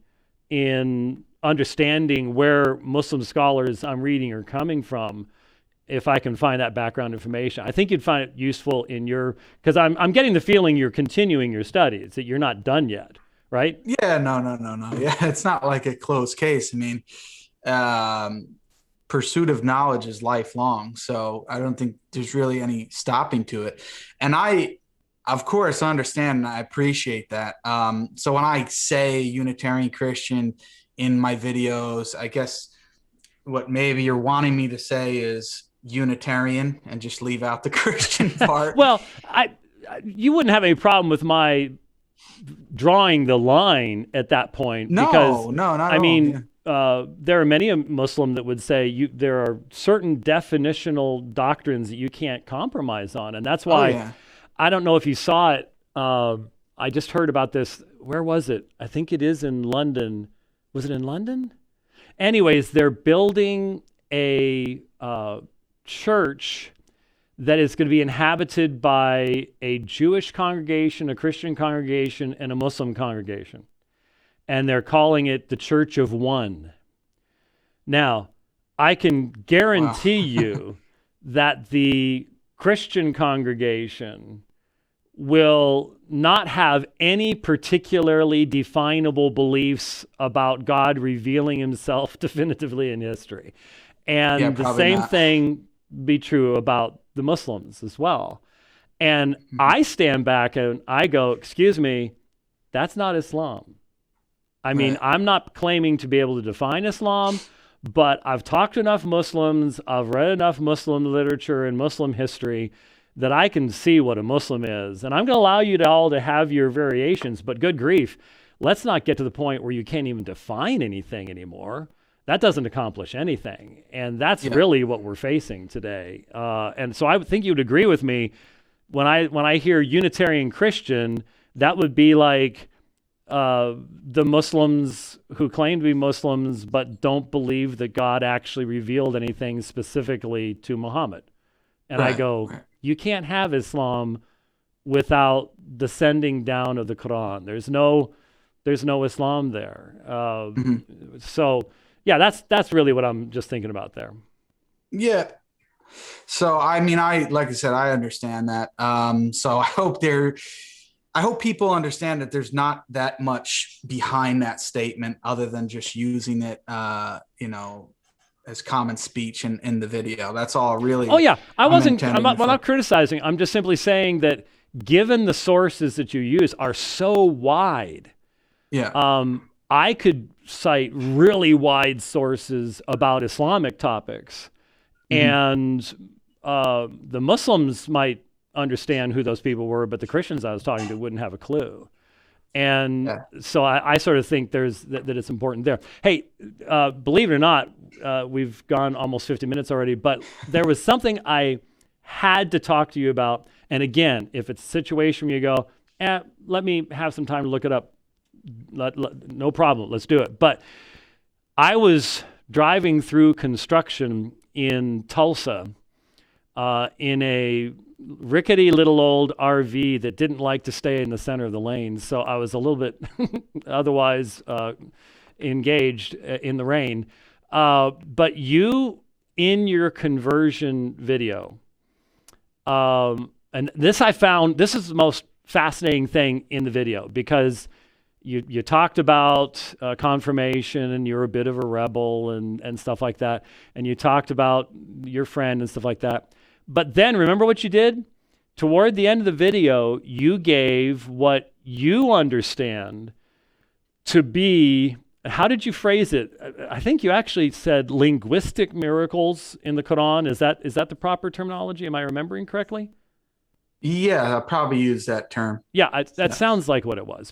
in understanding where Muslim scholars I'm reading are coming from if I can find that background information. I think you'd find it useful because I'm getting the feeling you're continuing your studies, that you're not done yet, right? Yeah, no. Yeah, it's not like a closed case. I mean, pursuit of knowledge is lifelong, so I don't think there's really any stopping to it. And I, of course, understand and I appreciate that. So when I say Unitarian Christian in my videos, I guess what maybe you're wanting me to say is Unitarian and just leave out the Christian part. Well, you wouldn't have any problem with my drawing the line at that point. No, because, not at I all. mean, Yeah. there are many a Muslim that would say there are certain definitional doctrines that you can't compromise on. And that's why I don't know if you saw it. I just heard about this. Where was it? I think it is in London. Was it in London? Anyways, they're building a church that is going to be inhabited by a Jewish congregation, a Christian congregation, and a Muslim congregation. And they're calling it the Church of One. Now, I can guarantee you that the Christian congregation will not have any particularly definable beliefs about God revealing himself definitively in history. And the same thing be true about the Muslims as well. And I stand back and I go, excuse me, that's not Islam. I mean, I'm not claiming to be able to define Islam, but I've talked to enough Muslims, I've read enough Muslim literature and Muslim history that I can see what a Muslim is. And I'm going to allow you all to have your variations, but good grief, let's not get to the point where you can't even define anything anymore. that doesn't accomplish anything. And that's really what we're facing today. And so I would think you would agree with me when I hear Unitarian Christian, that would be like the Muslims who claim to be Muslims but don't believe that God actually revealed anything specifically to Muhammad. And I go, you can't have Islam without the sending down of the Quran. There's no Islam there. So yeah, that's really what I'm just thinking about there. Yeah. So I mean, like I said, I understand that. So I hope people understand that there's not that much behind that statement other than just using it, as common speech in the video. That's all really. Oh yeah, I'm not criticizing. I'm just simply saying that given the sources that you use are so wide, I could cite really wide sources about Islamic topics, and the Muslims might understand who those people were, but the Christians I was talking to wouldn't have a clue. And so I sort of think that it's important there. Hey, believe it or not, we've gone almost 50 minutes already, but there was something I had to talk to you about. And again, if it's a situation where you go, let me have some time to look it up, no problem, let's do it. But I was driving through construction in Tulsa in a rickety little old RV that didn't like to stay in the center of the lane. So I was a little bit otherwise engaged in the rain. But you, in your conversion video, and this I found, this is the most fascinating thing in the video, because you talked about confirmation and you're a bit of a rebel and stuff like that. And you talked about your friend and stuff like that. But then remember what you did? Toward the end of the video, you gave what you understand to be, how did you phrase it? I think you actually said linguistic miracles in the Quran. Is that the proper terminology? Am I remembering correctly? Yeah, I probably use that term. Yeah, that sounds like what it was.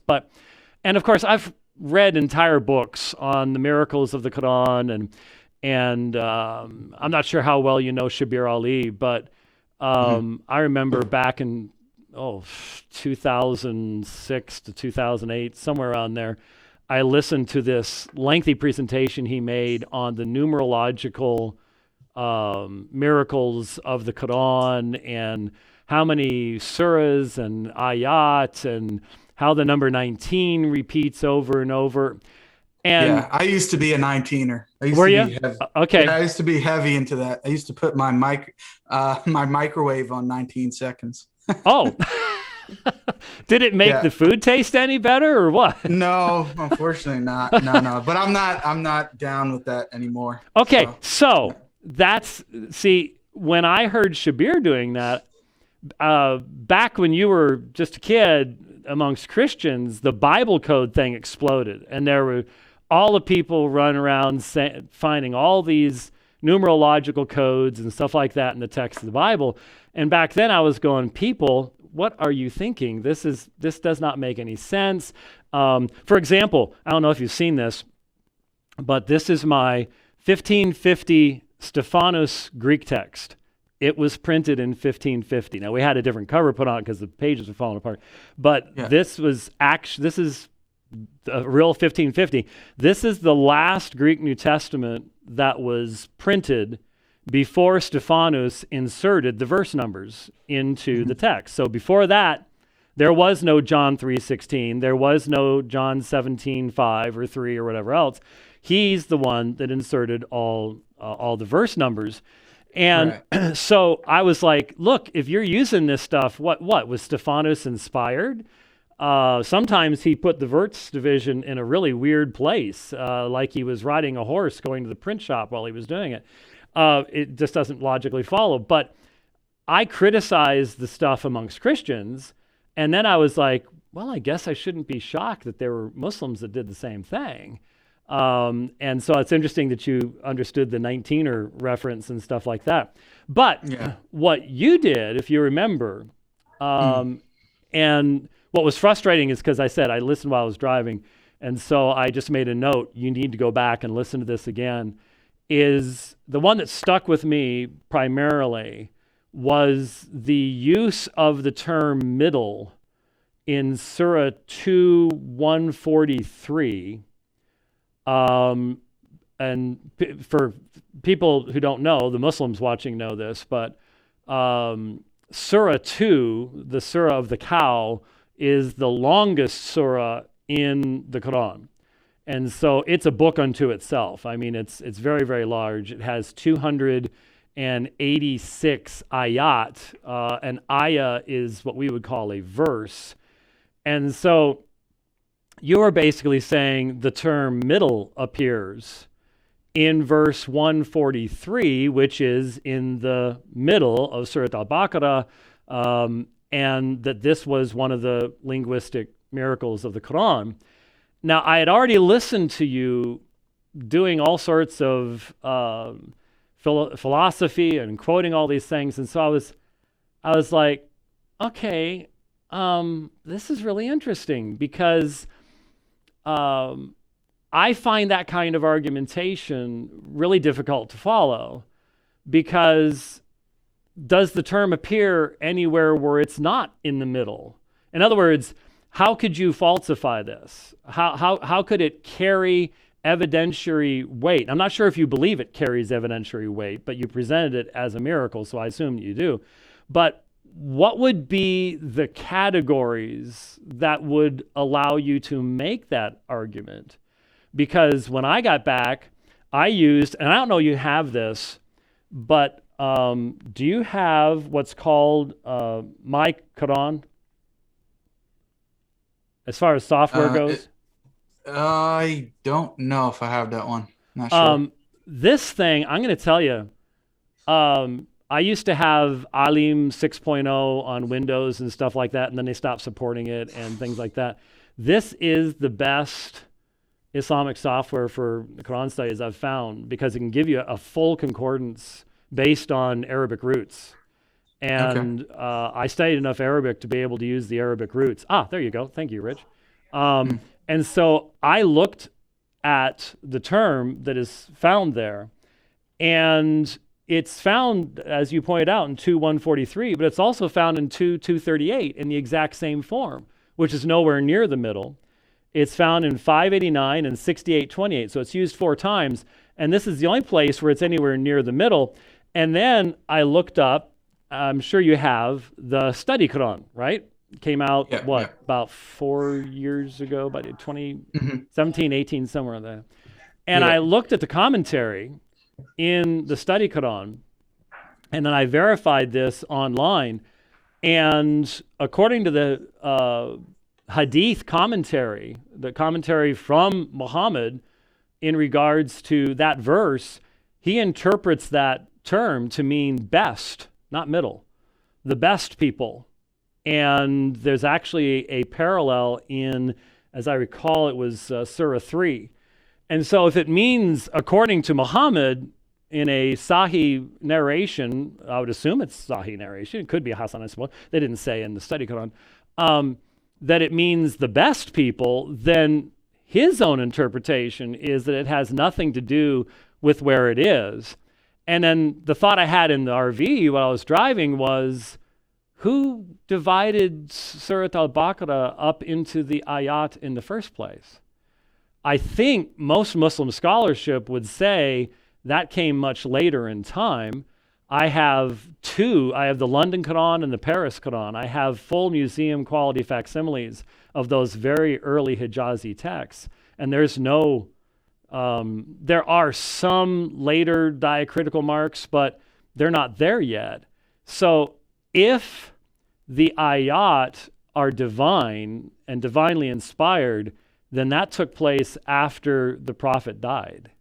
And of course, I've read entire books on the miracles of the Quran, and I'm not sure how well you know Shabir Ali, but I remember back in 2006 to 2008, somewhere around there, I listened to this lengthy presentation he made on the numerological miracles of the Quran and how many surahs and ayat and how the number 19 repeats over and over. And I used to be a 19er. Were you? Okay. Yeah, I used to be heavy into that. I used to put my microwave on 19 seconds. Oh. Did it make the food taste any better or what? No, unfortunately not. No. But I'm not down with that anymore. Okay. So when I heard Shabir doing that, back when you were just a kid amongst Christians, the Bible code thing exploded, and there were all the people running around finding all these numerological codes and stuff like that in the text of the Bible. And back then I was going, people, what are you thinking? This does not make any sense. For example, I don't know if you've seen this, but this is my 1550 Stephanus Greek text. It was printed in 1550. Now, we had a different cover put on because the pages were falling apart. But this is a real 1550. This is the last Greek New Testament that was printed before Stephanus inserted the verse numbers into the text. So before that, there was no John 3:16. There was no John 17:5 or 3 or whatever else. He's the one that inserted all the verse numbers. And so I was like, look, if you're using this stuff, what was Stephanus inspired? Sometimes he put the verse division in a really weird place, like he was riding a horse going to the print shop while he was doing it. It just doesn't logically follow. But I criticized the stuff amongst Christians, and then I was like, well, I guess I shouldn't be shocked that there were Muslims that did the same thing. And so it's interesting that you understood the 19er reference and stuff like that. But what you did, if you remember, and what was frustrating is because I said I listened while I was driving, and so I just made a note, you need to go back and listen to this again, is the one that stuck with me primarily was the use of the term middle in Surah 2, 143. And for people who don't know, the Muslims watching know this, but Surah 2, the Surah of the cow, is the longest surah in the Quran. And so it's a book unto itself. I mean, it's very, very large. It has 286 ayat. An ayah is what we would call a verse. And so you're basically saying the term middle appears in verse 143, which is in the middle of Surah Al-Baqarah, and that this was one of the linguistic miracles of the Quran. Now, I had already listened to you doing all sorts of philosophy and quoting all these things, and so I was like, okay, this is really interesting, because I find that kind of argumentation really difficult to follow, because does the term appear anywhere where it's not in the middle? In other words, how could you falsify this? How could it carry evidentiary weight? I'm not sure if you believe it carries evidentiary weight, but you presented it as a miracle, so I assume you do. But what would be the categories that would allow you to make that argument? Because when I got back, I used, and I don't know you have this, but do you have what's called My Quran? As far as software goes? I don't know if I have that one. Not sure. This thing, I'm going to tell you, I used to have Alim 6.0 on Windows and stuff like that, and then they stopped supporting it and things like that. This is the best Islamic software for Quran studies I've found, because it can give you a full concordance based on Arabic roots. And I studied enough Arabic to be able to use the Arabic roots. There you go. Thank you, Rich. And so I looked at the term that is found there, and it's found, as you pointed out, in 2:143, but it's also found in 2:238 in the exact same form, which is nowhere near the middle. It's found in 589 and 6828, so it's used 4 times, and this is the only place where it's anywhere near the middle. And then I looked up, I'm sure you have, the study Quran, right? Came out, about 4 years ago, about 2017, 18, somewhere in there. And I looked at the commentary in the study Quran, and then I verified this online. And according to the Hadith commentary, the commentary from Muhammad in regards to that verse, he interprets that term to mean best, not middle, the best people. And there's actually a parallel in, as I recall, it was Surah 3. And so if it means, according to Muhammad, in a Sahih narration, I would assume it's Sahih narration, it could be a Hasan, I suppose, they didn't say in the study Quran, that it means the best people, then his own interpretation is that it has nothing to do with where it is. And then the thought I had in the RV while I was driving was, who divided Surah Al-Baqarah up into the ayat in the first place? I think most Muslim scholarship would say that came much later in time. I have 2. I have the London Quran and the Paris Quran. I have full museum quality facsimiles of those very early Hijazi texts. And there's no, there are some later diacritical marks, but they're not there yet. So if the ayat are divine and divinely inspired, then that took place after the Prophet died,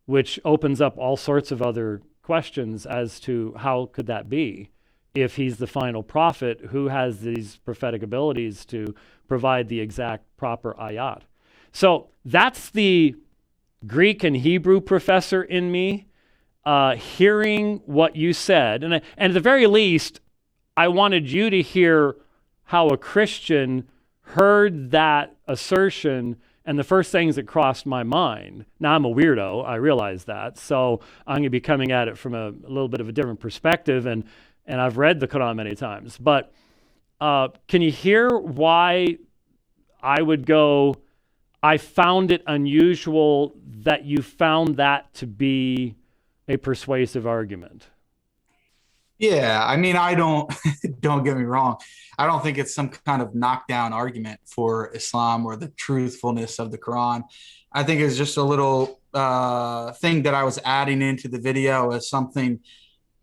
which opens up all sorts of other questions as to how could that be. If he's the final prophet, who has these prophetic abilities to provide the exact proper ayat? So that's the Greek and Hebrew professor in me, hearing what you said. And at the very least, I wanted you to hear how a Christian heard that assertion And the first things that crossed my mind, now I'm a weirdo, I realize that, so I'm going to be coming at it from a little bit of a different perspective, and I've read the Quran many times, but can you hear why I would go, I found it unusual that you found that to be a persuasive argument? Yeah, I mean, I don't don't get me wrong. I don't think it's some kind of knockdown argument for Islam or the truthfulness of the Quran. I think it's just a little thing that I was adding into the video as something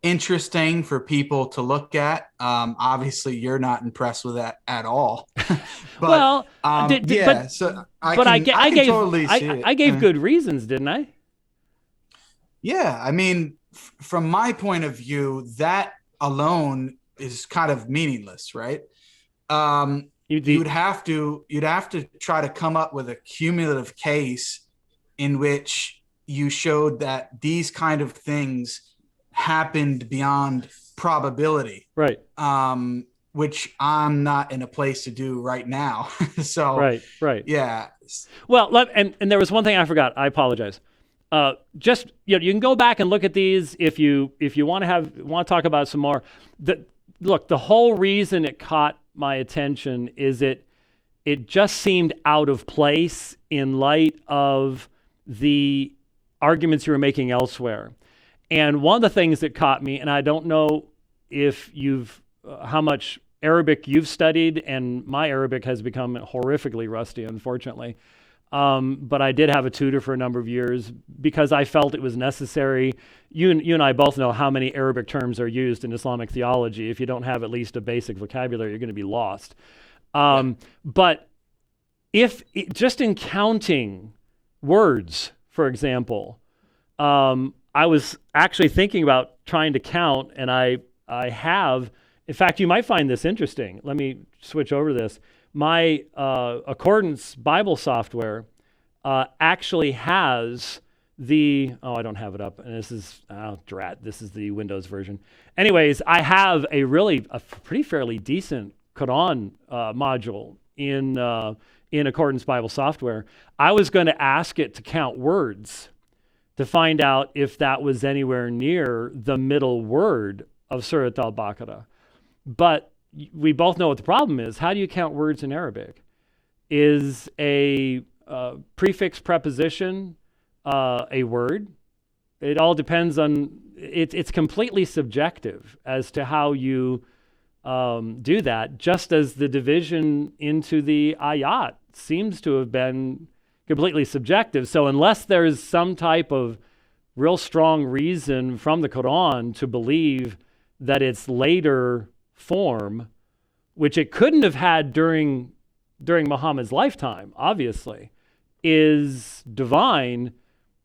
interesting for people to look at. Obviously, you're not impressed with that at all. But Well, so I but can I gave totally see it. I gave good reasons, didn't I? Yeah, I mean, from my point of view, that alone is kind of meaningless, right? You'd have to try to come up with a cumulative case in which you showed that these kind of things happened beyond probability, right? Which I'm not in a place to do right now. So, right. Yeah. Well, and there was one thing I forgot. I apologize. Just you can go back and look at these if you want to talk about some more. Look, the whole reason it caught my attention is it just seemed out of place in light of the arguments you were making elsewhere. And one of the things that caught me, and I don't know if how much Arabic you've studied, and my Arabic has become horrifically rusty, unfortunately. But I did have a tutor for a number of years because I felt it was necessary. You and I both know how many Arabic terms are used in Islamic theology. If you don't have at least a basic vocabulary, you're going to be lost. But just in counting words, for example, I was actually thinking about trying to count, and I have. In fact, you might find this interesting. Let me switch over this. My Accordance Bible software actually has I don't have it up, and this is, this is the Windows version. Anyways, I have a pretty fairly decent Quran module in Accordance Bible software. I was going to ask it to count words to find out if that was anywhere near the middle word of Surat al-Baqarah. But we both know what the problem is. How do you count words in Arabic? Is a prefix preposition a word? It all depends on, it's completely subjective as to how you do that, just as the division into the ayat seems to have been completely subjective. So unless there's some type of real strong reason from the Quran to believe that its later form, which it couldn't have had during Muhammad's lifetime, obviously, is divine,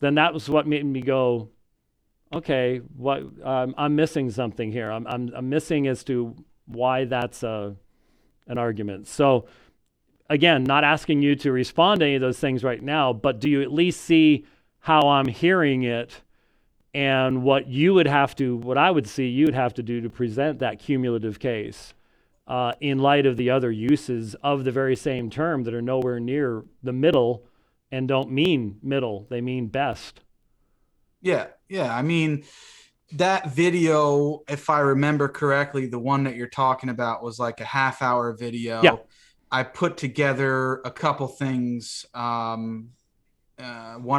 then that was what made me go, okay, what I'm missing something here. I'm missing as to why that's an argument. So again, not asking you to respond to any of those things right now, but do you at least see how I'm hearing it and what I would see you would have to do to present that cumulative case in light of the other uses of the very same term that are nowhere near the middle and don't mean middle, they mean best. Yeah. I mean, that video, if I remember correctly, the one that you're talking about was like a half-hour video. Yeah. I put together a couple things. One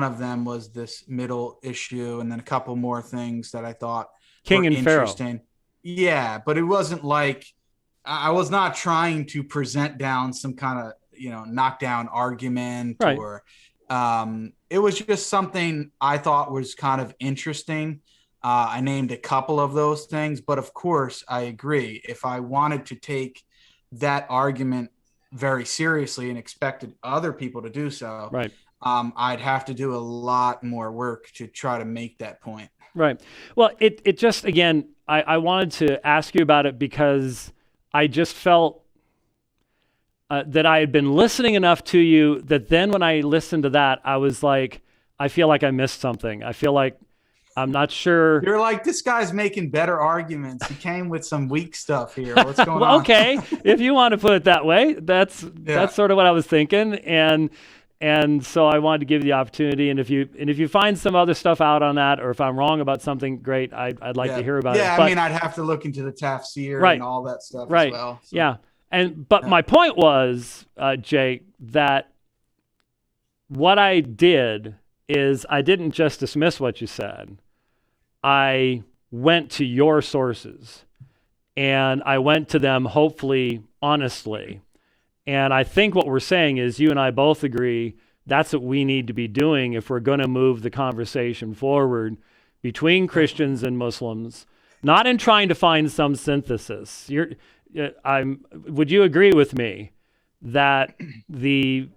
of them was this middle issue, and then a couple more things that I thought King were and interesting. Pharaoh. Yeah, but it wasn't like I was not trying to present down some kind of knockdown argument, right. Or it was just something I thought was kind of interesting. I named a couple of those things, but of course I agree. If I wanted to take that argument very seriously and expected other people to do so, right. I'd have to do a lot more work to try to make that point. Right. Well, it just, again, I wanted to ask you about it because I just felt that I had been listening enough to you that then when I listened to that, I was like, I feel like I missed something. I feel like I'm not sure. You're like, this guy's making better arguments. He came with some weak stuff here. What's going well, on? Okay. If you want to put it that way, that's sort of what I was thinking. And And so I wanted to give you the opportunity. And if you find some other stuff out on that, or if I'm wrong about something, great. I'd like to hear about it. Yeah, I mean, I'd have to look into the tafsir and all that stuff as well. So. Yeah. But my point was, Jake, that what I did is I didn't just dismiss what you said. I went to your sources, and I went to them hopefully honestly. And I think what we're saying is you and I both agree that's what we need to be doing if we're going to move the conversation forward between Christians and Muslims, not in trying to find some synthesis. Would you agree with me that the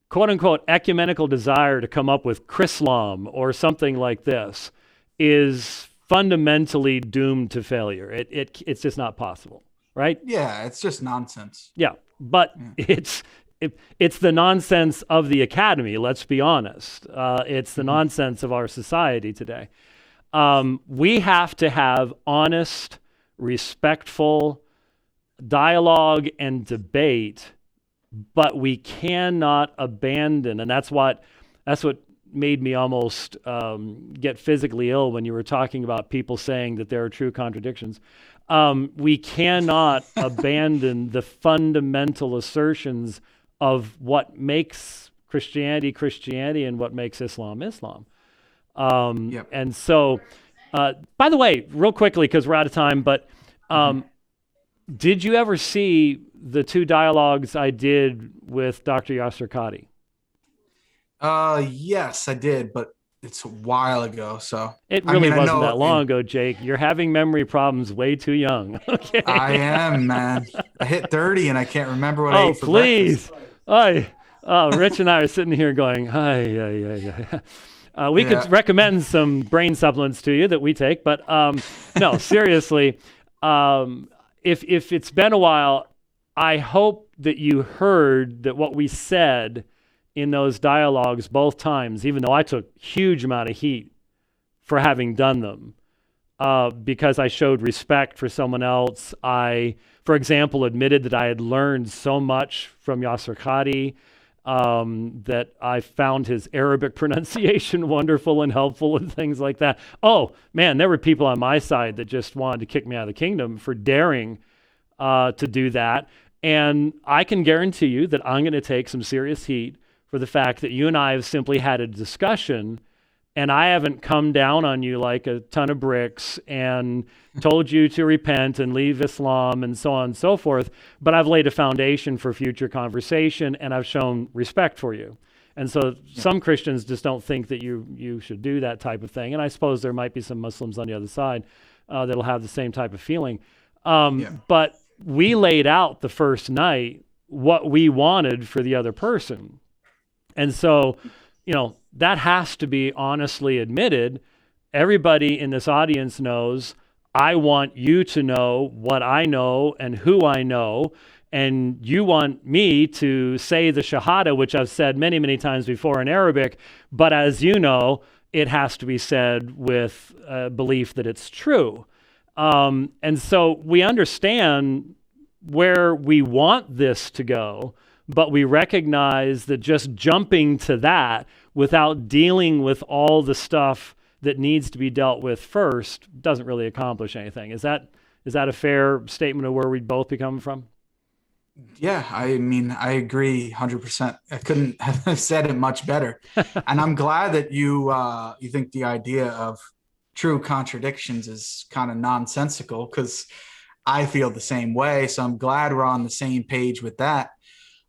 quote-unquote ecumenical desire to come up with Chrislam or something like this is fundamentally doomed to failure? It's just not possible, right? Yeah, it's just nonsense. Yeah, but it's the nonsense of the academy, let's be honest. It's the nonsense of our society today. We have to have honest, respectful dialogue and debate, but we cannot abandon, and that's what made me almost get physically ill when you were talking about people saying that there are true contradictions. We cannot abandon the fundamental assertions of what makes Christianity and what makes Islam. And so, by the way, real quickly, because we're out of time, but did you ever see the two dialogues I did with Dr. Yasser Qadhi? Yes, I did, but it's a while ago. So it really wasn't that long ago, Jake. You're having memory problems way too young. Okay. I am, man. I hit 30 and I can't remember what I ate for please. breakfast. Rich and I are sitting here going, we could recommend some brain supplements to you that we take, but no, seriously, if it's been a while, I hope that you heard that what we said in those dialogues both times, even though I took huge amount of heat for having done them, because I showed respect for someone else. I, for example, admitted that I had learned so much from Yasser Qadhi, that I found his Arabic pronunciation wonderful and helpful and things like that. Oh, man, there were people on my side that just wanted to kick me out of the kingdom for daring to do that. And I can guarantee you that I'm going to take some serious heat for the fact that you and I have simply had a discussion, and I haven't come down on you like a ton of bricks and told you to repent and leave Islam and so on and so forth, but I've laid a foundation for future conversation, and I've shown respect for you. And so some Christians just don't think that you should do that type of thing, and I suppose there might be some Muslims on the other side that'll have the same type of feeling. But we laid out the first night what we wanted for the other person. And so, that has to be honestly admitted. Everybody in this audience knows I want you to know what I know and who I know, and you want me to say the Shahada, which I've said many, many times before in Arabic, but as you know, it has to be said with belief that it's true. And so we understand where we want this to go, but we recognize that just jumping to that without dealing with all the stuff that needs to be dealt with first doesn't really accomplish anything. Is that a fair statement of where we'd both be coming from? Yeah, I mean, I agree 100%. I couldn't have said it much better. And I'm glad that you think the idea of true contradictions is kind of nonsensical, because I feel the same way. So I'm glad we're on the same page with that.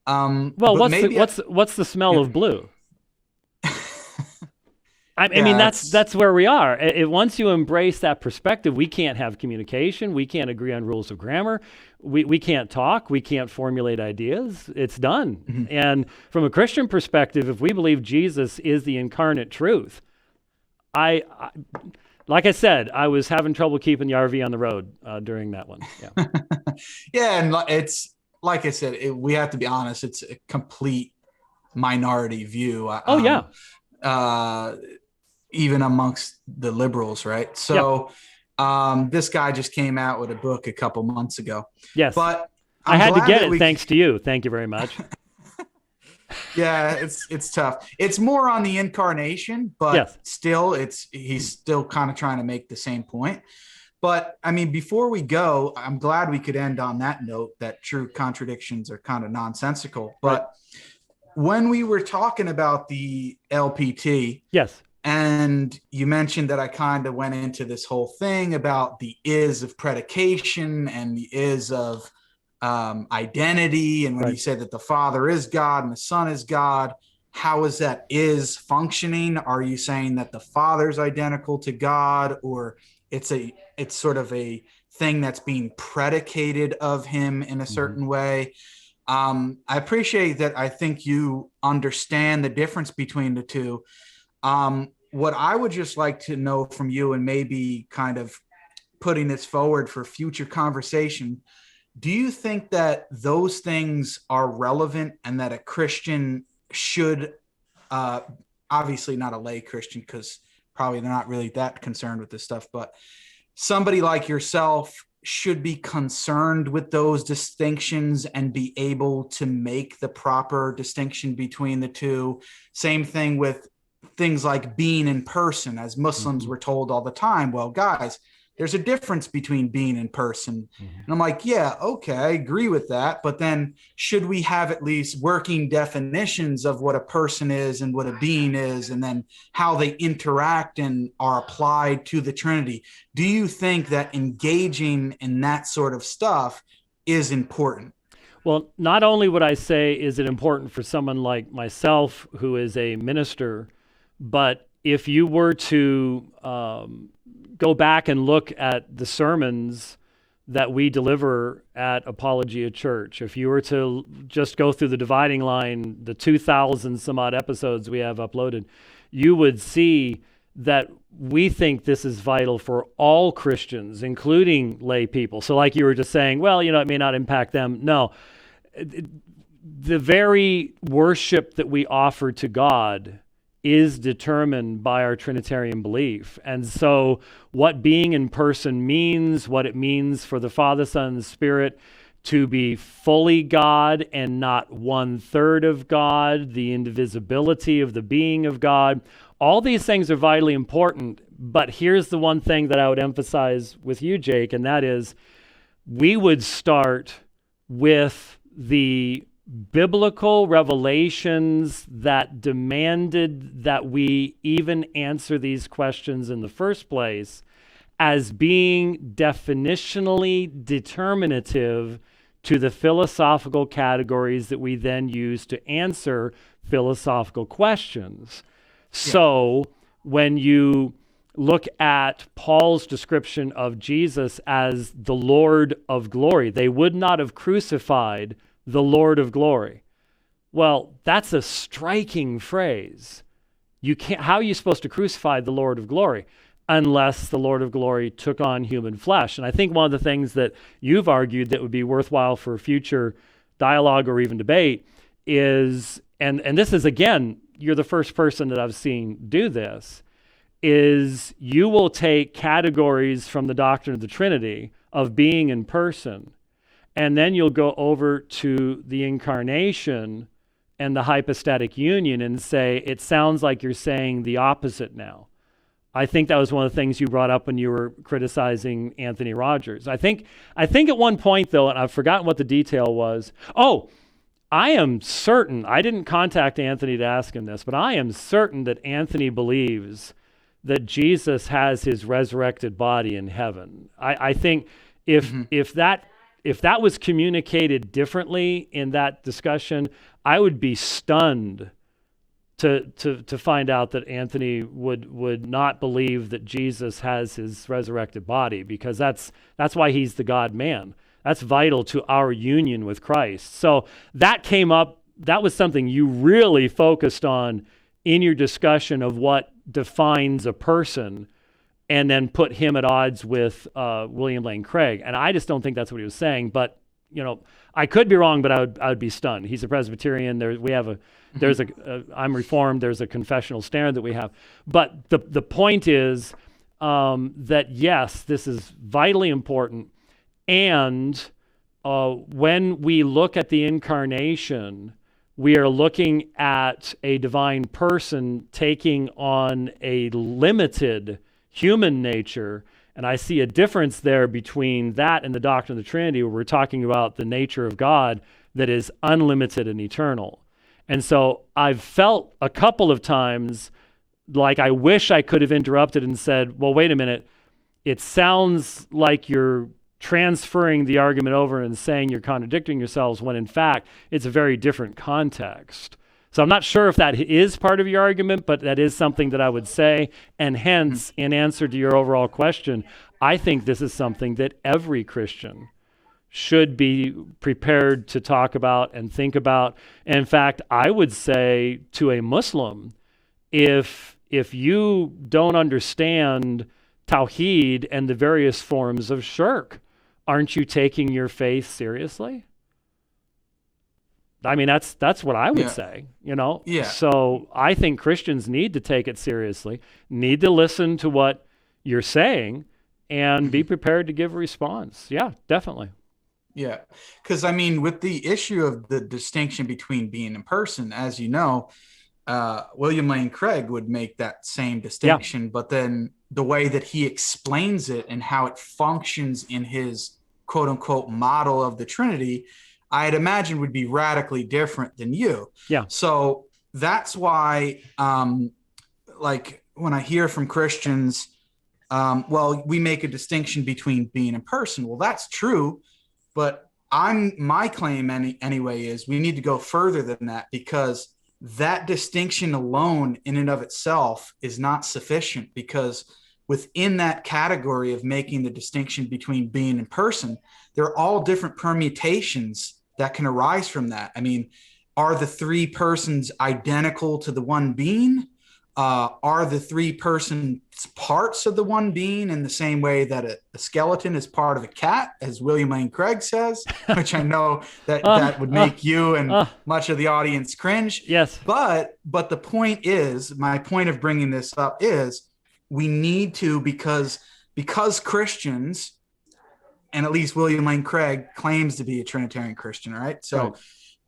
Well, what's the smell of blue? I mean, that's where we are. Once you embrace that perspective, we can't have communication. We can't agree on rules of grammar. We can't talk. We can't formulate ideas. It's done. Mm-hmm. And from a Christian perspective, if we believe Jesus is the incarnate truth, I like I said, I was having trouble keeping the RV on the road during that one. Yeah. Yeah, and it's like I said, we have to be honest. It's a complete minority view. Even amongst the liberals, right? So this guy just came out with a book a couple months ago. Yes. But I had to get it thanks to you. Thank you very much. Yeah, it's tough. It's more on the incarnation, but Yes. still, he's still kind of trying to make the same point. But I mean, before we go, I'm glad we could end on that note that true contradictions are kind of nonsensical. Right. But when we were talking about the LPT, Yes. and you mentioned that I kind of went into this whole thing about the is of predication and the is of identity. And when you Right. said that the Father is God and the Son is God, how is that is functioning? Are you saying that the Father's identical to God, or it's sort of a thing that's being predicated of him in a Hmm. certain way? I appreciate that. I think you understand the difference between the two. What I would just like to know from you, and maybe kind of putting this forward for future conversation, do you think that those things are relevant and that a Christian should, uh, obviously not a lay Christian, because probably they're not really that concerned with this stuff, but somebody like yourself should be concerned with those distinctions and be able to make the proper distinction between the two? Same thing with things like being in person, as Muslims Hmm. were told all the time, well, guys, there's a difference between being in person. Hmm. And I'm like, yeah, okay, I agree with that. But then should we have at least working definitions of what a person is and what a being is, and then how they interact and are applied to the Trinity? Do you think that engaging in that sort of stuff is important? Well, not only would I say is it important for someone like myself who is a minister, but if you were to go back and look at the sermons that we deliver at Apologia Church, if you were to just go through the dividing line, the 2,000 some odd episodes we have uploaded, you would see that we think this is vital for all Christians, including lay people. So, like you were just saying, well, it may not impact them. No, the very worship that we offer to God is determined by our Trinitarian belief. And so what being in person means, what it means for the Father, Son, and Spirit to be fully God and not 1/3 of God, the indivisibility of the being of God, all these things are vitally important. But here's the one thing that I would emphasize with you, Jake, and that is we would start with the biblical revelations that demanded that we even answer these questions in the first place as being definitionally determinative to the philosophical categories that we then use to answer philosophical questions. Yeah. So when you look at Paul's description of Jesus as the Lord of glory, they would not have crucified the Lord of glory. Well, that's a striking phrase. How are you supposed to crucify the Lord of glory unless the Lord of glory took on human flesh? And I think one of the things that you've argued that would be worthwhile for future dialogue or even debate is, and this is, again, you're the first person that I've seen do this, is you will take categories from the doctrine of the Trinity of being in person, and then you'll go over to the incarnation and the hypostatic union and say, it sounds like you're saying the opposite now. I think that was one of the things you brought up when you were criticizing Anthony Rogers. I think at one point, though, and I've forgotten what the detail was. Oh, I am certain, I didn't contact Anthony to ask him this, but I am certain that Anthony believes that Jesus has his resurrected body in heaven. I think if that was communicated differently in that discussion, I would be stunned to find out that Anthony would not believe that Jesus has his resurrected body, because that's why he's the God-man. That's vital to our union with Christ. So that came up. That was something you really focused on in your discussion of what defines a person, and then put him at odds with William Lane Craig. And I just don't think that's what he was saying. But I could be wrong, but I would be stunned. He's a Presbyterian. I'm Reformed. There's a confessional standard that we have. But the point is that yes, this is vitally important. And when we look at the incarnation, we are looking at a divine person taking on a limited human nature. And I see a difference there between that and the doctrine of the Trinity, where we're talking about the nature of God that is unlimited and eternal. And so I've felt a couple of times like I wish I could have interrupted and said, well, wait a minute. It sounds like you're transferring the argument over and saying you're contradicting yourselves when in fact it's a very different context. So I'm not sure if that is part of your argument, but that is something that I would say. And hence, in answer to your overall question, I think this is something that every Christian should be prepared to talk about and think about. In fact, I would say to a Muslim, if you don't understand Tawheed and the various forms of shirk, aren't you taking your faith seriously? I mean, that's what I would say, you know? Yeah. So I think Christians need to take it seriously, need to listen to what you're saying, and be prepared to give a response. Yeah, definitely. Yeah. Because, I mean, with the issue of the distinction between being and person, as you know, William Lane Craig would make that same distinction, but then the way that he explains it and how it functions in his quote unquote model of the Trinity, I'd imagine would be radically different than you. Yeah. So that's why, like when I hear from Christians, well, we make a distinction between being and person. Well, that's true, but my claim anyway is we need to go further than that, because that distinction alone in and of itself is not sufficient, because within that category of making the distinction between being and person, there are all different permutations that can arise from that. I mean, are the three persons identical to the one being? Are the three persons parts of the one being in the same way that a skeleton is part of a cat, as William Lane Craig says, which I know that would make you and much of the audience cringe. Yes. But the point is, my point of bringing this up is we need to, because Christians, and at least William Lane Craig claims to be a Trinitarian Christian, right? So right.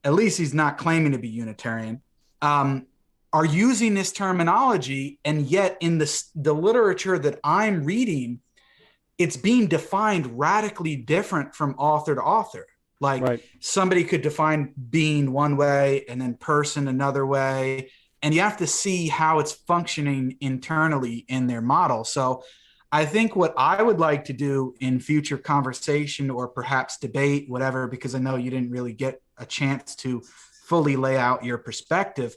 At least he's not claiming to be Unitarian. Are using this terminology, and yet in the literature that I'm reading, it's being defined radically different from author to author. Like somebody could define being one way and then person another way, and you have to see how it's functioning internally in their model. So I think what I would like to do in future conversation or perhaps debate, whatever, because I know you didn't really get a chance to fully lay out your perspective,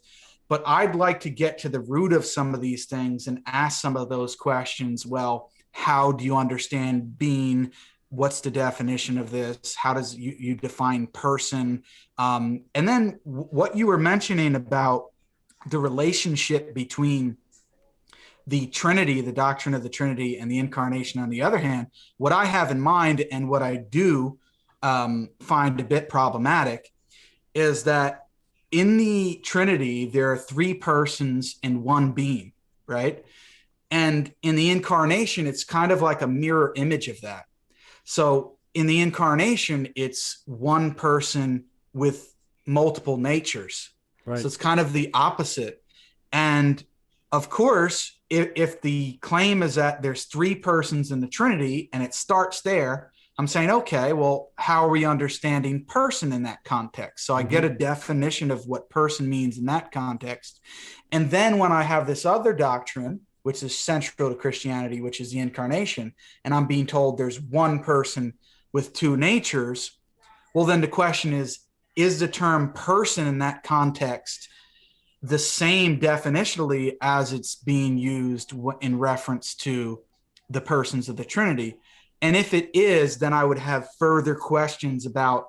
but I'd like to get to the root of some of these things and ask some of those questions. Well, how do you understand being? What's the definition of this? How does you define person? And then what you were mentioning about the relationship between the Trinity, the doctrine of the Trinity, and the incarnation on the other hand, what I have in mind and what I do find a bit problematic is that in the Trinity, there are three persons and one being, right? And in the incarnation, it's kind of like a mirror image of that. So in the incarnation, it's one person with multiple natures. Right. So it's kind of the opposite. And of course, if the claim is that there's three persons in the Trinity and it starts there, I'm saying, okay, well, how are we understanding person in that context? So I get a definition of what person means in that context. And then when I have this other doctrine, which is central to Christianity, which is the incarnation, and I'm being told there's one person with two natures, well, then the question is the term person in that context the same definitionally as it's being used in reference to the persons of the Trinity? And if it is, then I would have further questions about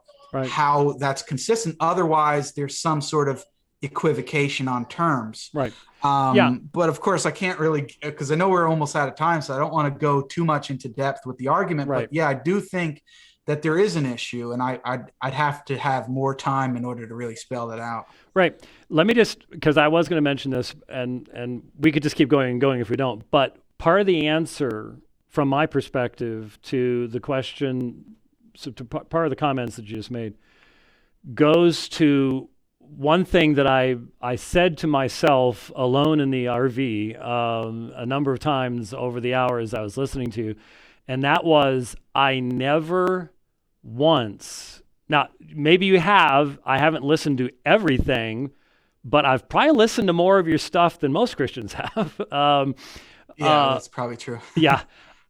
how that's consistent. Otherwise, there's some sort of equivocation on terms. Right. But of course, I can't really, because I know we're almost out of time, so I don't want to go too much into depth with the argument. Right. But yeah, I do think that there is an issue, and I'd have to have more time in order to really spell that out. Right. Let me just, because I was going to mention this, and we could just keep going and going if we don't. But part of the answer, from my perspective, to the question, so to part of the comments that you just made, goes to one thing that I said to myself alone in the RV a number of times over the hours I was listening to, and that was, I never once, now maybe you have, I haven't listened to everything, but I've probably listened to more of your stuff than most Christians have. That's probably true. Yeah.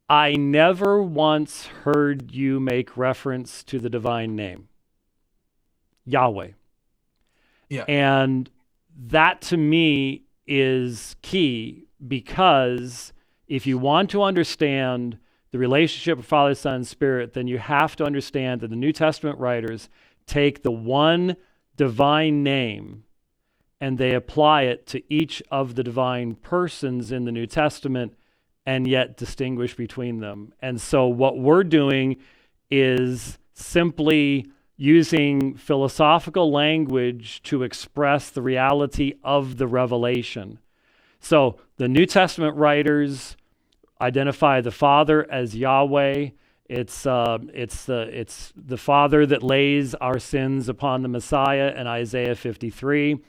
I never once heard you make reference to the divine name, Yahweh. Yeah. And that to me is key, because if you want to understand the relationship of Father, Son, and Spirit, then you have to understand that the New Testament writers take the one divine name and they apply it to each of the divine persons in the New Testament and yet distinguish between them. And so what we're doing is simply using philosophical language to express the reality of the revelation. So the New Testament writers identify the Father as Yahweh. It's the Father that lays our sins upon the Messiah in Isaiah 53.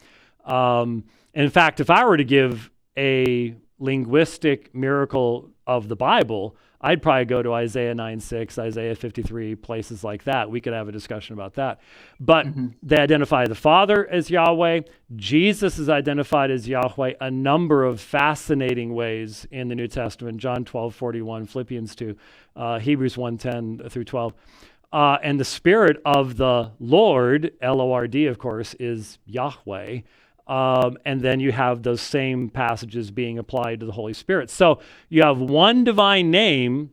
In fact, if I were to give a linguistic miracle of the Bible, I'd probably go to Isaiah 9:6, Isaiah 53, places like that. We could have a discussion about that. But they identify the Father as Yahweh. Jesus is identified as Yahweh a number of fascinating ways in the New Testament. John 12:41, Philippians 2, Hebrews 1:10 through 12. And the Spirit of the Lord, Lord, of course, is Yahweh. And then you have those same passages being applied to the Holy Spirit. So you have one divine name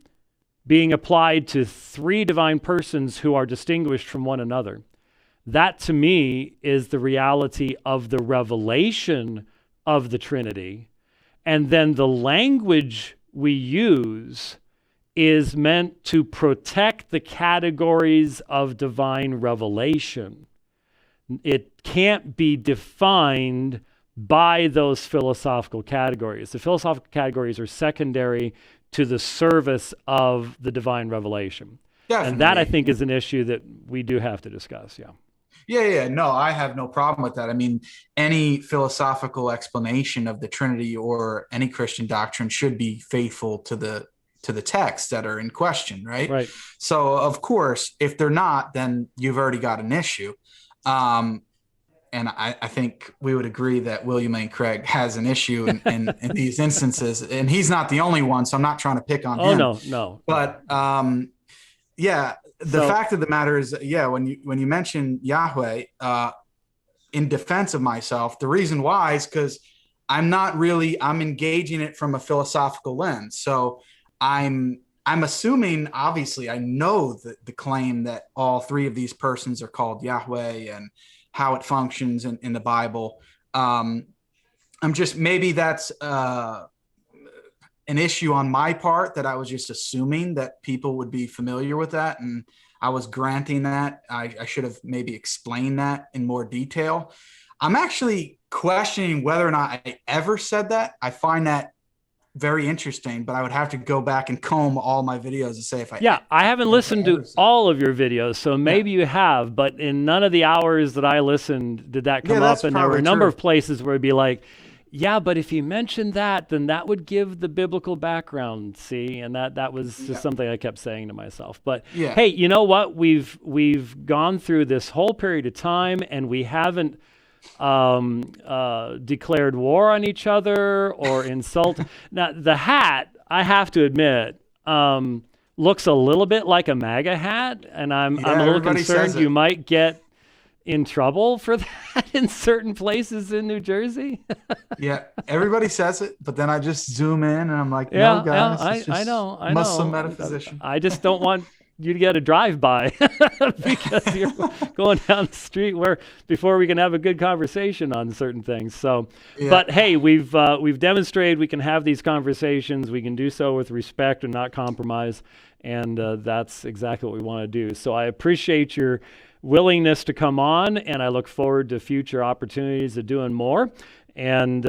being applied to three divine persons who are distinguished from one another. That to me is the reality of the revelation of the Trinity. And then the language we use is meant to protect the categories of divine revelation. It can't be defined by those philosophical categories. The philosophical categories are secondary to the service of the divine revelation. Definitely. And that, I think, is an issue that we do have to discuss. Yeah. Yeah. No, I have no problem with that. I mean, any philosophical explanation of the Trinity or any Christian doctrine should be faithful to the texts that are in question, right? Right. So, of course, if they're not, then you've already got an issue. And I think we would agree that William Lane Craig has an issue in these instances, and he's not the only one. So I'm not trying to pick on him. No. But the fact of the matter is, when you mention Yahweh, in defense of myself, the reason why is because I'm engaging it from a philosophical lens. So I'm assuming, obviously, I know the claim that all three of these persons are called Yahweh and how it functions in the Bible. Maybe that's an issue on my part, that I was just assuming that people would be familiar with that, and I was granting that. I should have maybe explained that in more detail. I'm actually questioning whether or not I ever said that. I find that very interesting, but I would have to go back and comb all my videos to say if I... Yeah, I haven't listened to all of your videos, so maybe you have, but in none of the hours that I listened did that come up. And there were a number of places where it'd be like, yeah, but if you mentioned that, then that would give the biblical background, see? And that was just something I kept saying to myself. But hey, you know what? We've gone through this whole period of time, and we haven't declared war on each other or insult. Now, the hat, I have to admit, looks a little bit like a MAGA hat, and I'm a little concerned you might get in trouble for that in certain places in New Jersey. Yeah, everybody says it, but then I just zoom in and I'm like, no, guys, I know. Muslim metaphysician. I just don't want you to get a drive-by because you're going down the street before we can have a good conversation on certain things. So, but hey, we've demonstrated we can have these conversations. We can do so with respect and not compromise, and that's exactly what we want to do. So I appreciate your willingness to come on, and I look forward to future opportunities of doing more. And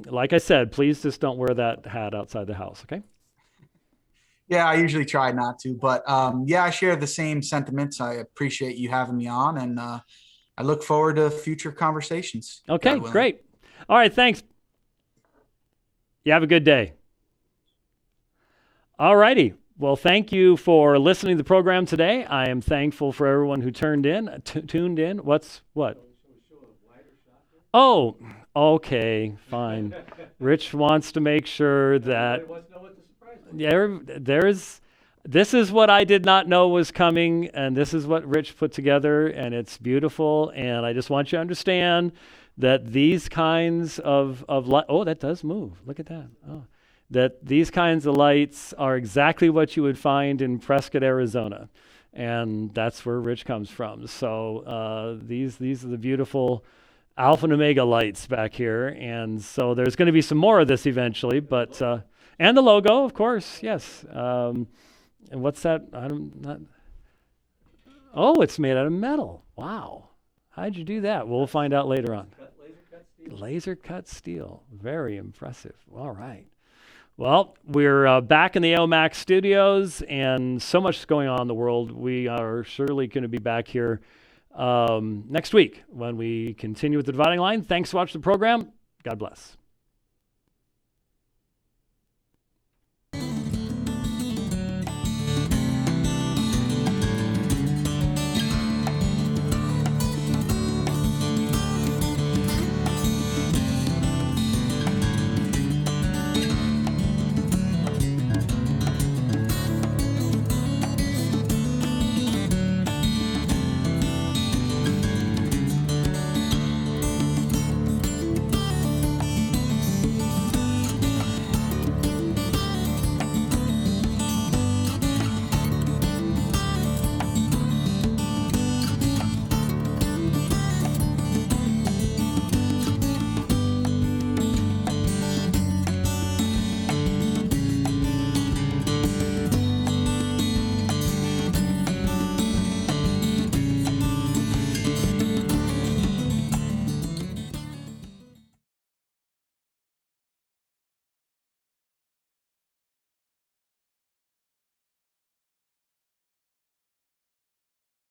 like I said, please just don't wear that hat outside the house, okay? Yeah, I usually try not to, but I share the same sentiments. I appreciate you having me on, and I look forward to future conversations. Okay, great. All right, thanks. You have a good day. All righty. Well, thank you for listening to the program today. I am thankful for everyone who tuned in. What? Oh, okay, fine. Rich wants to make sure that this is what I did not know was coming, and this is what Rich put together, and it's beautiful. And I just want you to understand that these kinds of light, oh, that does move. Look at that. Oh, that these kinds of lights are exactly what you would find in Prescott, Arizona, and that's where Rich comes from. So these are the beautiful Alpha and Omega lights back here, and so there's going to be some more of this eventually. But and the logo, of course, yes. And what's that? Oh, it's made out of metal. Wow. How'd you do that? We'll find out later on. Laser cut steel. Very impressive. All right. Well, we're back in the AOMax studios, and so much is going on in the world. We are surely going to be back here next week when we continue with the dividing line. Thanks for watching the program. God bless.